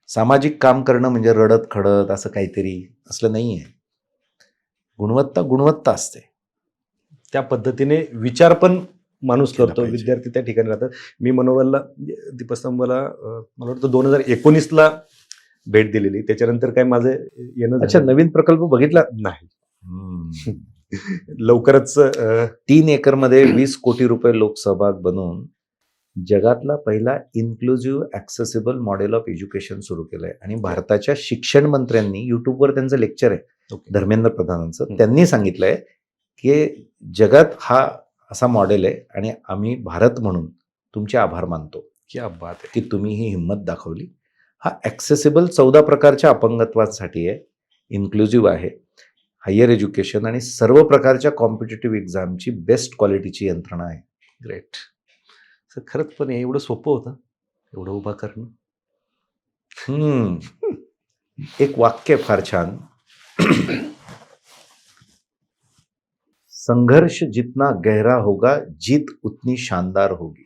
सामाजिक काम करणं म्हणजे रडत खडत असं काहीतरी असलं नाहीये. गुणवत्ता असते. त्या पद्धतीने विचार पण माणूस केला करतो. पाहिजे. विद्यार्थी त्या ठिकाणी राहतात. मी मनोबलला, दीपस्तंभला मला वाटतं 2019ला भेट दिलेली. त्याच्यानंतर काय माझं येणं अच्छा, नवीन प्रकल्प बघितला नाही. लवकरच 3 एकरमध्ये 20 कोटी रुपये लोकसहभाग बनवून जगातला पहिला inclusive accessible model of education सुरू केलंय. आणि भारताच्या शिक्षण मंत्र्यांनी, युट्यूबवर त्यांचं लेक्चर आहे धर्मेंद्र प्रधानांचं, त्यांनी सांगितलंय की जगात हा असा मॉडेल आहे आणि आम्ही भारत म्हणून तुमचे आभार मानतो. क्या बात आहे. की तुम्ही ही हिंमत दाखवली. हा ॲक्सेसिबल 14 प्रकारच्या अपंगत्वासाठी आहे, इन्क्लुझिव्ह आहे, हायर एज्युकेशन आणि सर्व प्रकारच्या कॉम्पिटेटिव्ह एक्झामची बेस्ट क्वालिटीची यंत्रणा आहे. ग्रेट. खरंच पण एवढं सोपं होतं एवढं उभा करणं. एक वाक्य फार छान, संघर्ष जितना गहरा होगा जीत उतनी शानदार होगी.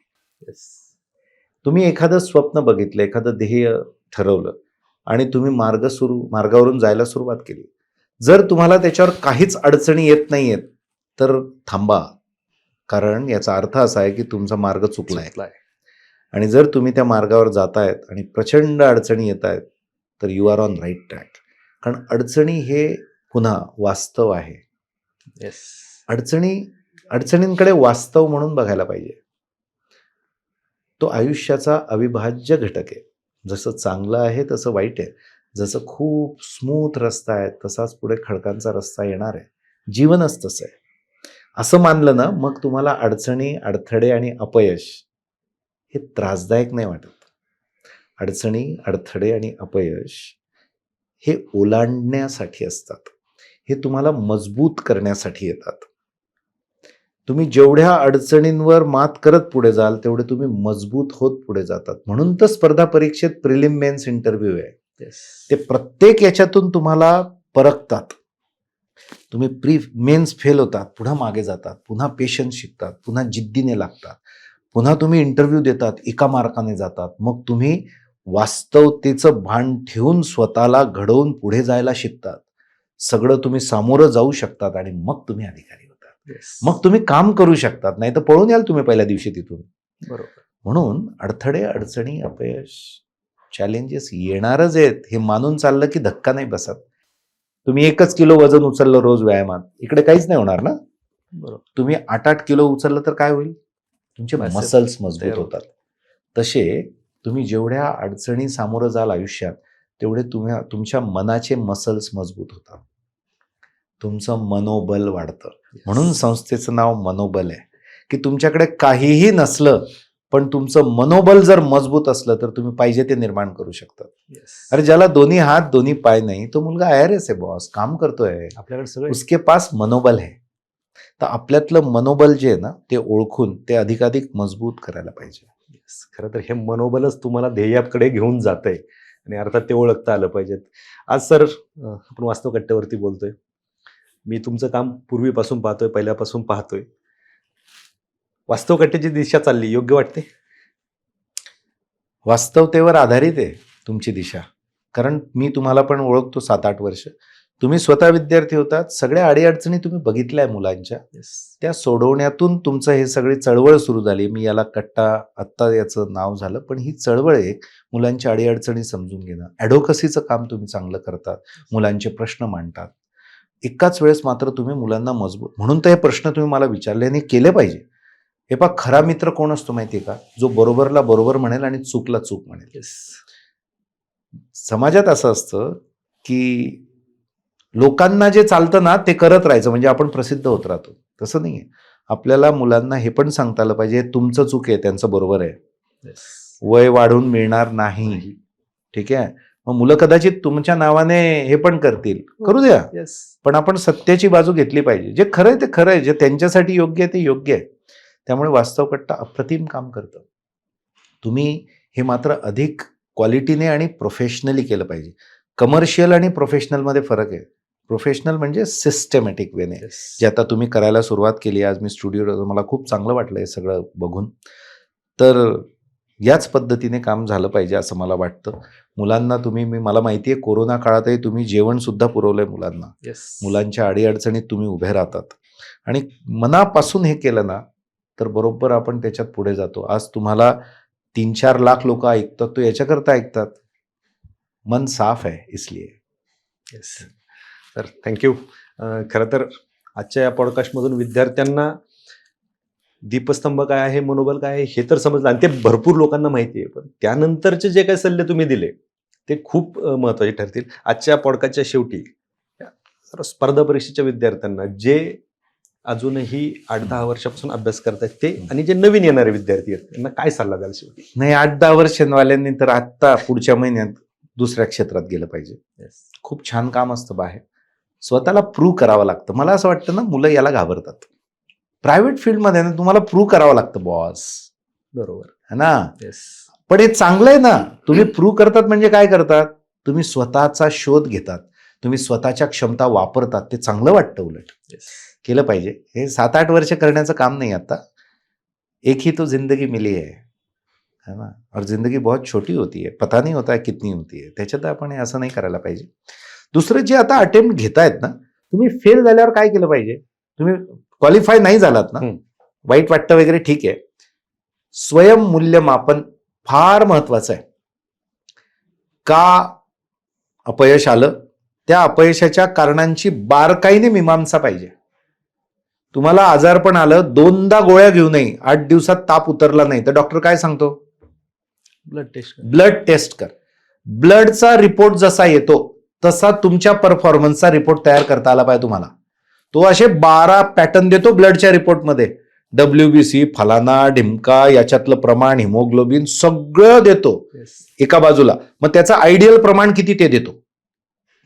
तुम्ही एखादं स्वप्न बघितलं, एखादं ध्येय ठरवलं आणि तुम्ही मार्गावरून जायला सुरुवात केली. जर तुम्हाला त्याच्यावर काहीच अडचणी येत नाहीयेत तर थांबा, कारण याचा अर्थ असा आहे की तुमचा मार्ग चुकलाय. आणि जर तुम्ही त्या मार्गावर जातायत आणि प्रचंड अडचणी येत आहेत तर you are on right track. कारण अडचणी हे पुन्हा वास्तव आहे. अडचणींकडे वास्तव म्हणून बघायला पाहिजे. तो आयुष्याचा अविभाज्य घटक आहे. जसं चांगलं आहे तसं वाईट आहे. जसं खूप स्मूथ रस्ता आहे तसाच पुढे खडकांचा रस्ता येणार आहे. जीवनच तसं आहे. असं मानलं ना, मग तुम्हाला अडचणी, अडथळे आणि अपयश हे त्रासदायक नाही वाटत. अडचणी, अडथळे आणि अपयश हे ओलांडण्यासाठी असतात. हे तुम्हाला मजबूत करण्यासाठी येतात. तुम्ही जेवढ्या अडचणींवर मात करत पुढे जाल तेवढे तुम्ही मजबूत होत पुढे जातात. म्हणून तर स्पर्धा परीक्षेत प्रिलिम, मेन्स, इंटरव्ह्यू आहे. ते प्रत्येक याच्यातून तुम्हाला परखतात तुम्ही प्री मेन्स फेल होतात, पुन्हा मागे जातात, पुन्हा पेशन्स शिकतात, पुन्हा जिद्दीने लागतात, पुन्हा तुम्ही इंटरव्ह्यू देतात, एका मार्काने जातात, मग तुम्ही वास्तवतेचं भान ठेवून स्वतःला घडवून पुढे जायला शिकतात, सगळं तुम्ही सामोरं जाऊ शकतात आणि मग तुम्ही अधिकारी होतात. मग तुम्ही काम करू शकतात, नाही तर पळून याल तुम्ही पहिल्या दिवशी तिथून. बरोबर. म्हणून अडथळे, अडचणी, अपयश, चॅलेंजेस येणारच आहेत हे मानून चाललं की धक्का नाही बसत. तुम्ही 1 किलो वजन उचललं रोज व्यायामात, इकडे काहीच नाही होणार ना. बरोबर. तुम्ही 8 किलो उचललं तर काय होईल? तुमचे मसल्स मजबूत होतात. तसे तुम्ही जेवढ्या अडचणी सामोरं जाल आयुष्यात, तेवढे तुमच्या मनाचे मसल्स मजबूत होतात, तुमचं मनोबल वाढतं. म्हणून संस्थेचं नाव मनोबल आहे, की तुमच्याकडे काहीही नसलं पण तुमचं मनोबल जर मजबूत असलं तर तुम्ही पाहिजे ते निर्माण करू शकता. अरे ज्याला दोन्ही हात दोन्ही पाय नाही तो मुलगा IRS आहे बॉस, काम करतोय, आपल्याकडे सगळं उसके पास मनोबल है. तर आपल्यातलं मनोबल जे आहे ना ते ओळखून ते अधिकाधिक मजबूत करायला पाहिजे. खरं तर हे मनोबलच तुम्हाला ध्येयाकडे घेऊन जातंय आणि अर्थात ते ओळखता आलं पाहिजेत. आज सर आपण वास्तव कट्ट्यावरती बोलतोय. मी तुमचं काम पूर्वीपासून पाहतोय, पहिल्यापासून पाहतोय. वास्तव कट्ट्याची दिशा चालली योग्य वाटते? वास्तवतेवर आधारित आहे तुमची दिशा. कारण मी तुम्हाला पण ओळखतो 7-8 वर्ष. तुम्ही स्वतः विद्यार्थी होतात, सगळ्या अडीअडचणी तुम्ही बघितल्या मुलांच्या, त्या सोडवण्यातून तुमचं हे सगळी चळवळ सुरू झाली. मी याला कट्टा आत्ता याचं नाव झालं, पण ही चळवळ एक मुलांच्या अडीअडचणी समजून घेणं, ॲडव्होकसीचं काम तुम्ही चांगलं करतात, मुलांचे प्रश्न मांडतात. एकाच वेळेस मात्र तुम्ही मुलांना मजबूत, म्हणून तर हे प्रश्न तुम्ही मला विचारले आणि केले पाहिजे. हे पहा, खरा मित्र कोण असतो माहिती आहे का? जो बरोबरला बरोबर म्हणेल आणि चूकला चूक म्हणेल. समाजात असं असतं की लोकांना जे चालतं ना ते करत राहायचं म्हणजे आपण प्रसिद्ध होत राहतो. तसं नाही आहे. आपल्याला मुलांना हे पण सांगता आलं पाहिजे तुमचं चूक आहे, त्यांचं बरोबर आहे. वय वाढून मिळणार नाही. ठीक आहे. मग मुलं कदाचित तुमच्या नावाने हे पण करतील, करू द्या, पण आपण सत्याची बाजू घेतली पाहिजे. जे खरं आहे ते खरं आहे, जे त्यांच्यासाठी योग्य आहे ते योग्य आहे. त्यामुळे वास्तव कट्टा अप्रतिम काम करतं. तुम्ही हे मात्र अधिक क्वालिटीने आणि प्रोफेशनली केलं पाहिजे. कमर्शियल आणि प्रोफेशनलमध्ये फरक आहे. प्रोफेशनल म्हणजे सिस्टमॅटिक वेने, जे आता तुम्ही करायला सुरुवात केली. आज मी स्टुडिओ, मला खूप चांगलं वाटलं हे सगळं बघून. तर याच पद्धतीने काम झालं पाहिजे असं मला वाटतं. मुलांना तुम्ही, मला माहिती आहे कोरोना काळातही तुम्ही जेवणसुद्धा पुरवलंय मुलांना. मुलांच्या अडीअडचणीत तुम्ही उभे राहतात आणि मनापासून हे केलं ना तर बरोबर आपण त्याच्यात पुढे जातो. आज तुम्हाला 3-4 लाख लोक ऐकतात, तो याच्याकरता ऐकतात, मन साफ आहे इसलिए. तर थँक्यू. खरं तर आजच्या या पॉडकास्टमधून विद्यार्थ्यांना दीपस्तंभ काय आहे, मनोबल काय आहे हे तर समजलं आणि ते भरपूर लोकांना माहिती आहे. पण त्यानंतरचे जे काही सल्ले तुम्ही दिले ते खूप महत्त्वाचे ठरतील. आजच्या पॉडकास्टच्या शेवटी स्पर्धा परीक्षेच्या विद्यार्थ्यांना जे अजूनही 8-10 वर्षापासून अभ्यास करतात ते आणि जे नवीन येणारे विद्यार्थी आहेत त्यांना काय सल्ला द्याल शेवटी? नाही, 8-10 वर्षांवाल्यांनी तर आत्ता पुढच्या महिन्यात दुसऱ्या क्षेत्रात गेलं पाहिजे. खूप छान काम असतं बाहेर, स्वतःला प्रूव्ह करावं लागतं. मला असं वाटतं ना, मुलं याला घाबरतात. प्रायव्हेट फील्डमध्ये ना तुम्हाला प्रूव्ह करावं लागतं बॉस. बरोबर है ना? पण हे चांगलं आहे ना. तुम्ही प्रूव्ह करतात म्हणजे काय करतात? तुम्ही स्वतःचा शोध घेतात, तुम्ही स्वतःच्या क्षमता वापरतात. ते चांगलं वाटतं. उलट केलं पाहिजे. हे 7-8 वर्ष करण्याचं काम नाही. आता एक ही तो जिंदगी मिली है ना, और जिंदगी बहुत छोटी होती है, पता नहीं होता है कितनी होती है. त्याच्यात आपण असं नाही करायला पाहिजे. दुसरं, जे आता अटेम्प्ट घेतायत ना, तुम्ही फेल झाल्यावर काय केलं पाहिजे? तुम्ही क्वालिफाय नाही झालात ना, वाईट वाटतं वगैरे, ठीक आहे. स्वयंमूल्यमापन फार महत्वाचं आहे. का अपयश आलं, त्या अपयशाच्या कारणांची बारकाईने मीमांसा पाहिजे. तुम्हाला आजारपण आलं, 2दा गोळ्या घेऊ नये, 8 दिवसात ताप उतरला नाही तर डॉक्टर काय सांगतो? ब्लड टेस्ट कर. ब्लडचा रिपोर्ट जसा येतो तसा तुमच्या परफॉर्मन्सचा रिपोर्ट तयार करता आला पाहिजे तुम्हाला. तो असे 12 पॅटर्न देतो ब्लडच्या रिपोर्टमध्ये. WBC, फलाना ढिमका, याच्यातलं प्रमाण, हिमोग्लोबिन सगळं देतो एका बाजूला. मग त्याचं आयडियल प्रमाण किती ते देतो.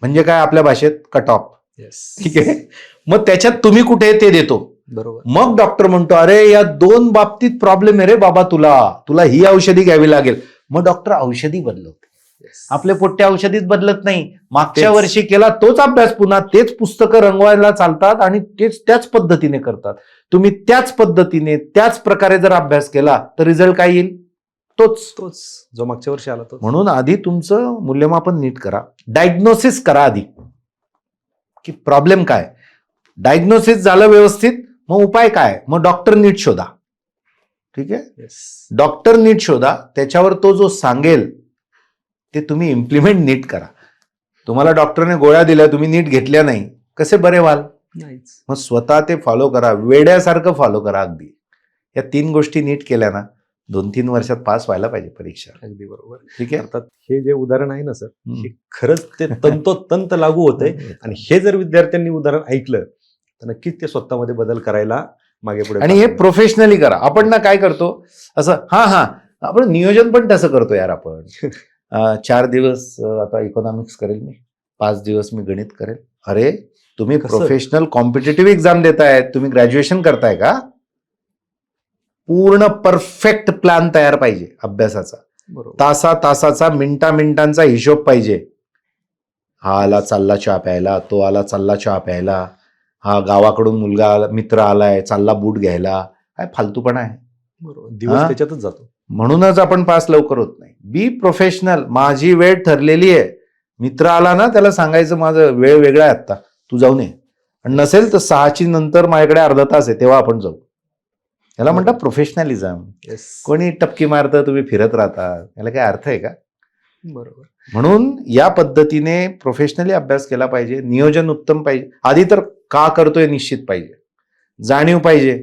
म्हणजे काय आपल्या भाषेत? Cut off. ठीक आहे. मग त्याच्यात तुम्ही कुठे ते देतो. बरोबर. मग डॉक्टर म्हणतो अरे या 2 बाबतीत प्रॉब्लेम आहे रे बाबा, तुला ही औषधी घ्यावी लागेल. मग डॉक्टर औषधी बदलवते. आपले पोट्टे औषधीच बदलत नाही. मागच्या तेच. वर्षी केला तोच अभ्यास पुन्हा तेच पुस्तकं रंगवायला चालतात आणि त्याच पद्धतीने करतात. तुम्ही त्याच पद्धतीने त्याच प्रकारे जर अभ्यास केला तर रिझल्ट काय येईल? तोच. जो मागच्या वर्षी आला तो. म्हणून आधी तुमचं मूल्यमापन नीट करा. डायग्नोसिस करा आधी की प्रॉब्लेम काय. डायग्नोसिस झालं व्यवस्थित, मग उपाय काय, मग डॉक्टर नीट शोधा. ठीक आहे, डॉक्टर नीट शोधा, त्याच्यावर तो जो सांगेल ते तुम्ही इम्प्लिमेंट नीट करा. तुम्हाला डॉक्टरने गोळ्या दिल्या, तुम्ही नीट घेतल्या नाही, कसे बरे व्हाल? नाहीच. मग स्वतः ते फॉलो करा, वेड्यासारखं फॉलो करा. अगदी या 3 गोष्टी नीट केल्या ना 2-3 वर्षात पास व्हायला पाहिजे परीक्षा. अगदी बरोबर. ठीक आहे. अर्थात हे जे उदाहरण आहे ना सर, हे खरंच ते तंतोतंत लागू होतंय. आणि हे जर विद्यार्थ्यांनी उदाहरण ऐकलं तर नक्कीच ते स्वतःमध्ये बदल करायला मागे पुढे. आणि हे प्रोफेशनली करा. आपण ना काय करतो असं, आपण नियोजन पण तसं करतो यार. आपण 4 दिवस आता इकॉनॉमिक्स करेल मी, 5 दिवस मी गणित करेल. अरे तुम्ही कसं? प्रोफेशनल कॉम्पिटेटिव्ह एक्झाम देताय, तुम्ही ग्रॅज्युएशन करताय का? पूर्ण परफेक्ट प्लॅन तयार पाहिजे अभ्यासाचा. तासाचा मिनिटांचा हिशोब पाहिजे. हा आला चालला चहा प्यायला, तो आला चालला चहा प्यायला, हा गावाकडून मुलगा आला, मित्र आलाय चालला बूट घ्यायला. काय फालतूपणा आहे. बरोबर, दिवस त्याच्यातच जातो. म्हणूनच आपण पास लवकर होत नाही. Be professional. माझी वेळ ठरलेली आहे. मित्र आला ना त्याला सांगायचं माझं वेळ वेगळा आहे आता, तू जाऊन ये. आणि नसेल तर 6ची नंतर माझ्याकडे अर्धा तास आहे, तेव्हा आपण जाऊ. याला म्हणतात प्रोफेशनलिझम. कोणी टपकी मारतं, तुम्ही फिरत राहता, याला काय अर्थ आहे का? बरोबर. म्हणून या पद्धतीने प्रोफेशनली अभ्यास केला पाहिजे. नियोजन उत्तम पाहिजे. आधी तर का करतोय निश्चित पाहिजे, जाणीव पाहिजे.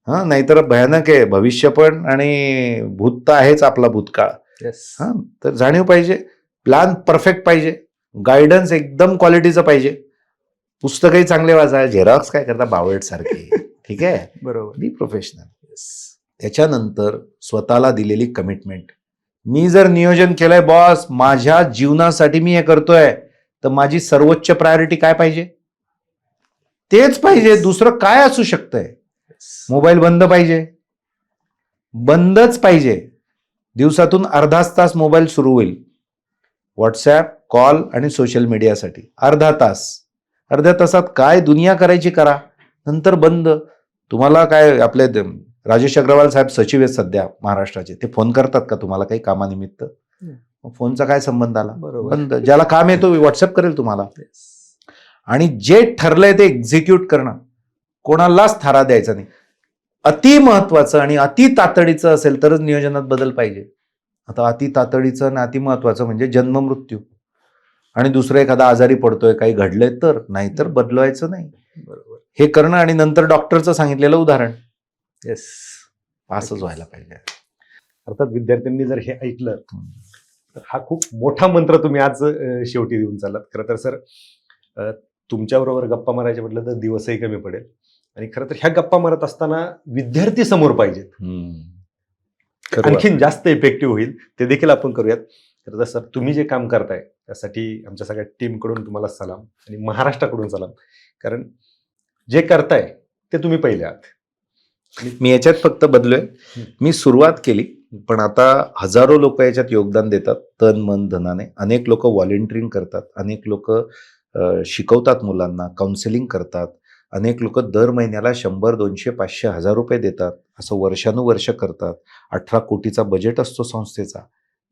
नाहीतर भयानक आहे भविष्य पण, आणि भूत तर आहेच आपला भूतकाळ. तर जाणीव पाहिजे, प्लॅन परफेक्ट पाहिजे, गायडन्स एकदम क्वालिटीचं पाहिजे, पुस्तकही चांगले वाचा, झेरॉक्स काय करता बावळट सारखे. ठीक आहे, बरोबर. Be professional. त्याच्यानंतर स्वतःला दिलेली कमिटमेंट. मी जर नियोजन केलंय बॉस, माझ्या जीवनासाठी मी हे करतोय, तर माझी सर्वोच्च प्रायोरिटी काय पाहिजे? तेच पाहिजे. दुसरं काय असू शकतंय? मोबाईल बंद पाहिजे, बंदच पाहिजे. दिवसातून अर्धा तास मोबाईल सुरू होईल, व्हॉट्सॲप, कॉल आणि सोशल मीडियासाठी अर्धा तास. अर्ध्या तासात काय दुनिया करायची करा, नंतर बंद. तुम्हाला काय आपले राजेश अग्रवाल साहेब सचिव आहेत सध्या महाराष्ट्राचे, ते फोन करतात का तुम्हाला काही कामानिमित्त? फोनचा काय संबंध आला? बंद. ज्याला काम येतो व्हॉट्सअप करेल तुम्हाला. आणि जे ठरलंय ते एक्झिक्यूट करणं, कोणालाच थारा द्यायचा नाही. अति महत्वाचं आणि अति तातडीचं असेल तरच नियोजनात बदल पाहिजे. आता अति तातडीचं आणि अति महत्वाचं म्हणजे जन्म मृत्यू, आणि दुसरं एखादा आजारी पडतोय, काही घडलंय तर, नाहीतर बदलवायचं नाही. बरोबर. हे करणं. आणि नंतर डॉक्टरचं सांगितलेलं उदाहरण, पासच व्हायला पाहिजे. अर्थात विद्यार्थ्यांनी जर हे ऐकलं तर हा खूप मोठा मंत्र तुम्ही आज शेवटी देऊन चाललात. खरं तर सर, तुमच्याबरोबर गप्पा मारायचे म्हटलं तर दिवसही कमी पडेल. आणि खरं तर ह्या गप्पा मारत असताना विद्यार्थी समोर पाहिजेत, आणखीन जास्त इफेक्टिव्ह होईल. ते देखील आपण करूयात. खरं तर सर, तुम्ही जे काम करताय त्यासाठी आमच्या सगळ्या टीमकडून तुम्हाला सलाम, आणि महाराष्ट्राकडून सलाम. कारण जे करताय ते तुम्ही पहिले आहात. मी याच्यात फक्त बदलोय. मी सुरुवात केली, पण आता हजारो लोक याच्यात योगदान देतात, तन मन धनाने. अनेक लोक व्हॉलेंटिअरिंग करतात, अनेक लोक शिकवतात मुलांना, काउन्सिलिंग करतात, अनेक लोक दर महिन्याला 100, 200, 500, 1000 रुपये देतात. असं वर्षानुवर्ष करतात. 18 कोटीचा बजेट असतो संस्थेचा.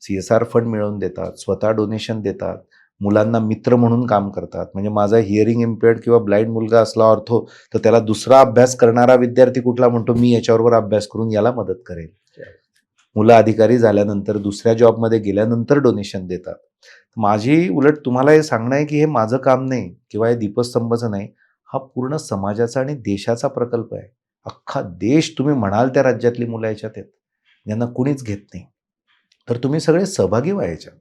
CSR फंड मिळवून देतात, स्वतः डोनेशन देतात, मुलांना मित्र म्हणून काम करतात. म्हणजे माझा हिअरिंग इम्पेअर्ड किंवा ब्लाइंड मुलगा असला ऑर्थो, तर त्याला दुसरा अभ्यास करणारा विद्यार्थी कुठला म्हणतो, मी याच्याबरोबर अभ्यास करून याला मदत करेल. मुलं अधिकारी झाल्यानंतर, दुसऱ्या जॉबमध्ये गेल्यानंतर डोनेशन देतात. माझी उलट तुम्हाला हे सांगणं आहे की हे माझं काम नाही किंवा हे दीपस्तंभचं नाही, हा पूर्ण समाजाचा आणि देशाचा प्रकल्प आहे. अख्खा देश, तुम्ही म्हणाल त्या राज्यातली मुलं याच्यात आहेत, ज्यांना कुणीच घेत नाही. तर तुम्ही सगळे सहभागी व्हा याच्यात.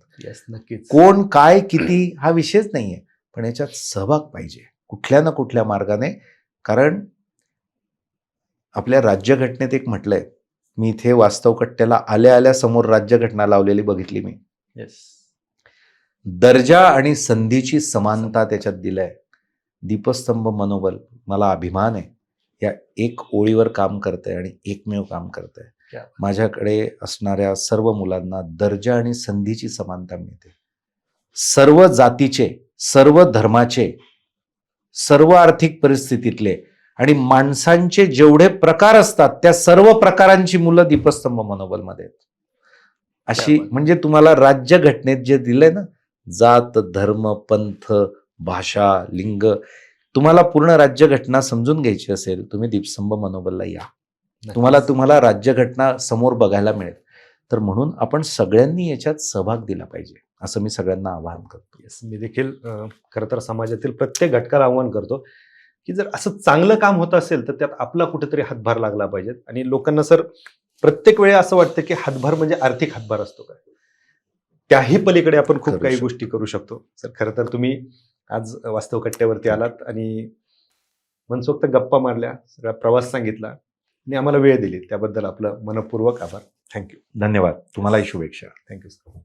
नक्कीच. कोण काय किती हा विषयच नाहीये, पण याच्यात सहभाग पाहिजे कुठल्या ना कुठल्या मार्गाने. कारण आपल्या राज्यघटनेत एक म्हटलंय, मी इथे वास्तव कट्ट्याला आल्या आल्या समोर राज्यघटना लावलेली बघितली मी. दर्जा आणि संधीची समानता त्याच्यात दिलाय. दीपस्तंभ मनोबल, मला अभिमान आहे या एक ओळीवर काम करतंय आणि एकमेव काम करतंय. माझ्याकडे असणाऱ्या सर्व मुलांना दर्जा आणि संधीची समानता मिळते. सर्व जातीचे, सर्व धर्माचे, सर्व आर्थिक परिस्थितीतले आणि माणसांचे जेवढे प्रकार असतात त्या सर्व प्रकारांची मुलं दीपस्तंभ मनोबलमध्ये आहेत. अशी क्या बात. म्हणजे तुम्हाला राज्यघटनेत जे दिलंय ना, जात, धर्म, पंथ, भाषा, लिंग, तुम्हाला पूर्ण राज्यघटना समजून घ्यायची असेल, तुम्ही दीपस्तंभ मनोबलला या. तुम्हाला राज्यघटना समोर बघायला मिळेल. तर म्हणून आपण सगळ्यांनी याच्यात सहभाग दिला पाहिजे, असं मी सगळ्यांना आवाहन करतो. Yes, मी देखील खरं तर समाजातील प्रत्येक घटकाला आव्हान करतो की जर असं चांगलं काम होत असेल तर त्यात आपला कुठेतरी हातभार लागला पाहिजे. आणि लोकांना सर प्रत्येक वेळी असं वाटतं की हातभार म्हणजे आर्थिक हातभार असतो काय, त्याही पलीकडे आपण खूप करू काही शकतो. गोष्टी करू शकतो. सर खरं तर तुम्ही आज वास्तव कट्ट्यावरती आलात आणि मनसोक्त गप्पा मारल्या, सगळा प्रवास सांगितला आणि आम्हाला वेळ दिली, त्याबद्दल आपलं मनपूर्वक आभार. थँक्यू. धन्यवाद. तुम्हालाही शुभेच्छा. Thank you sir.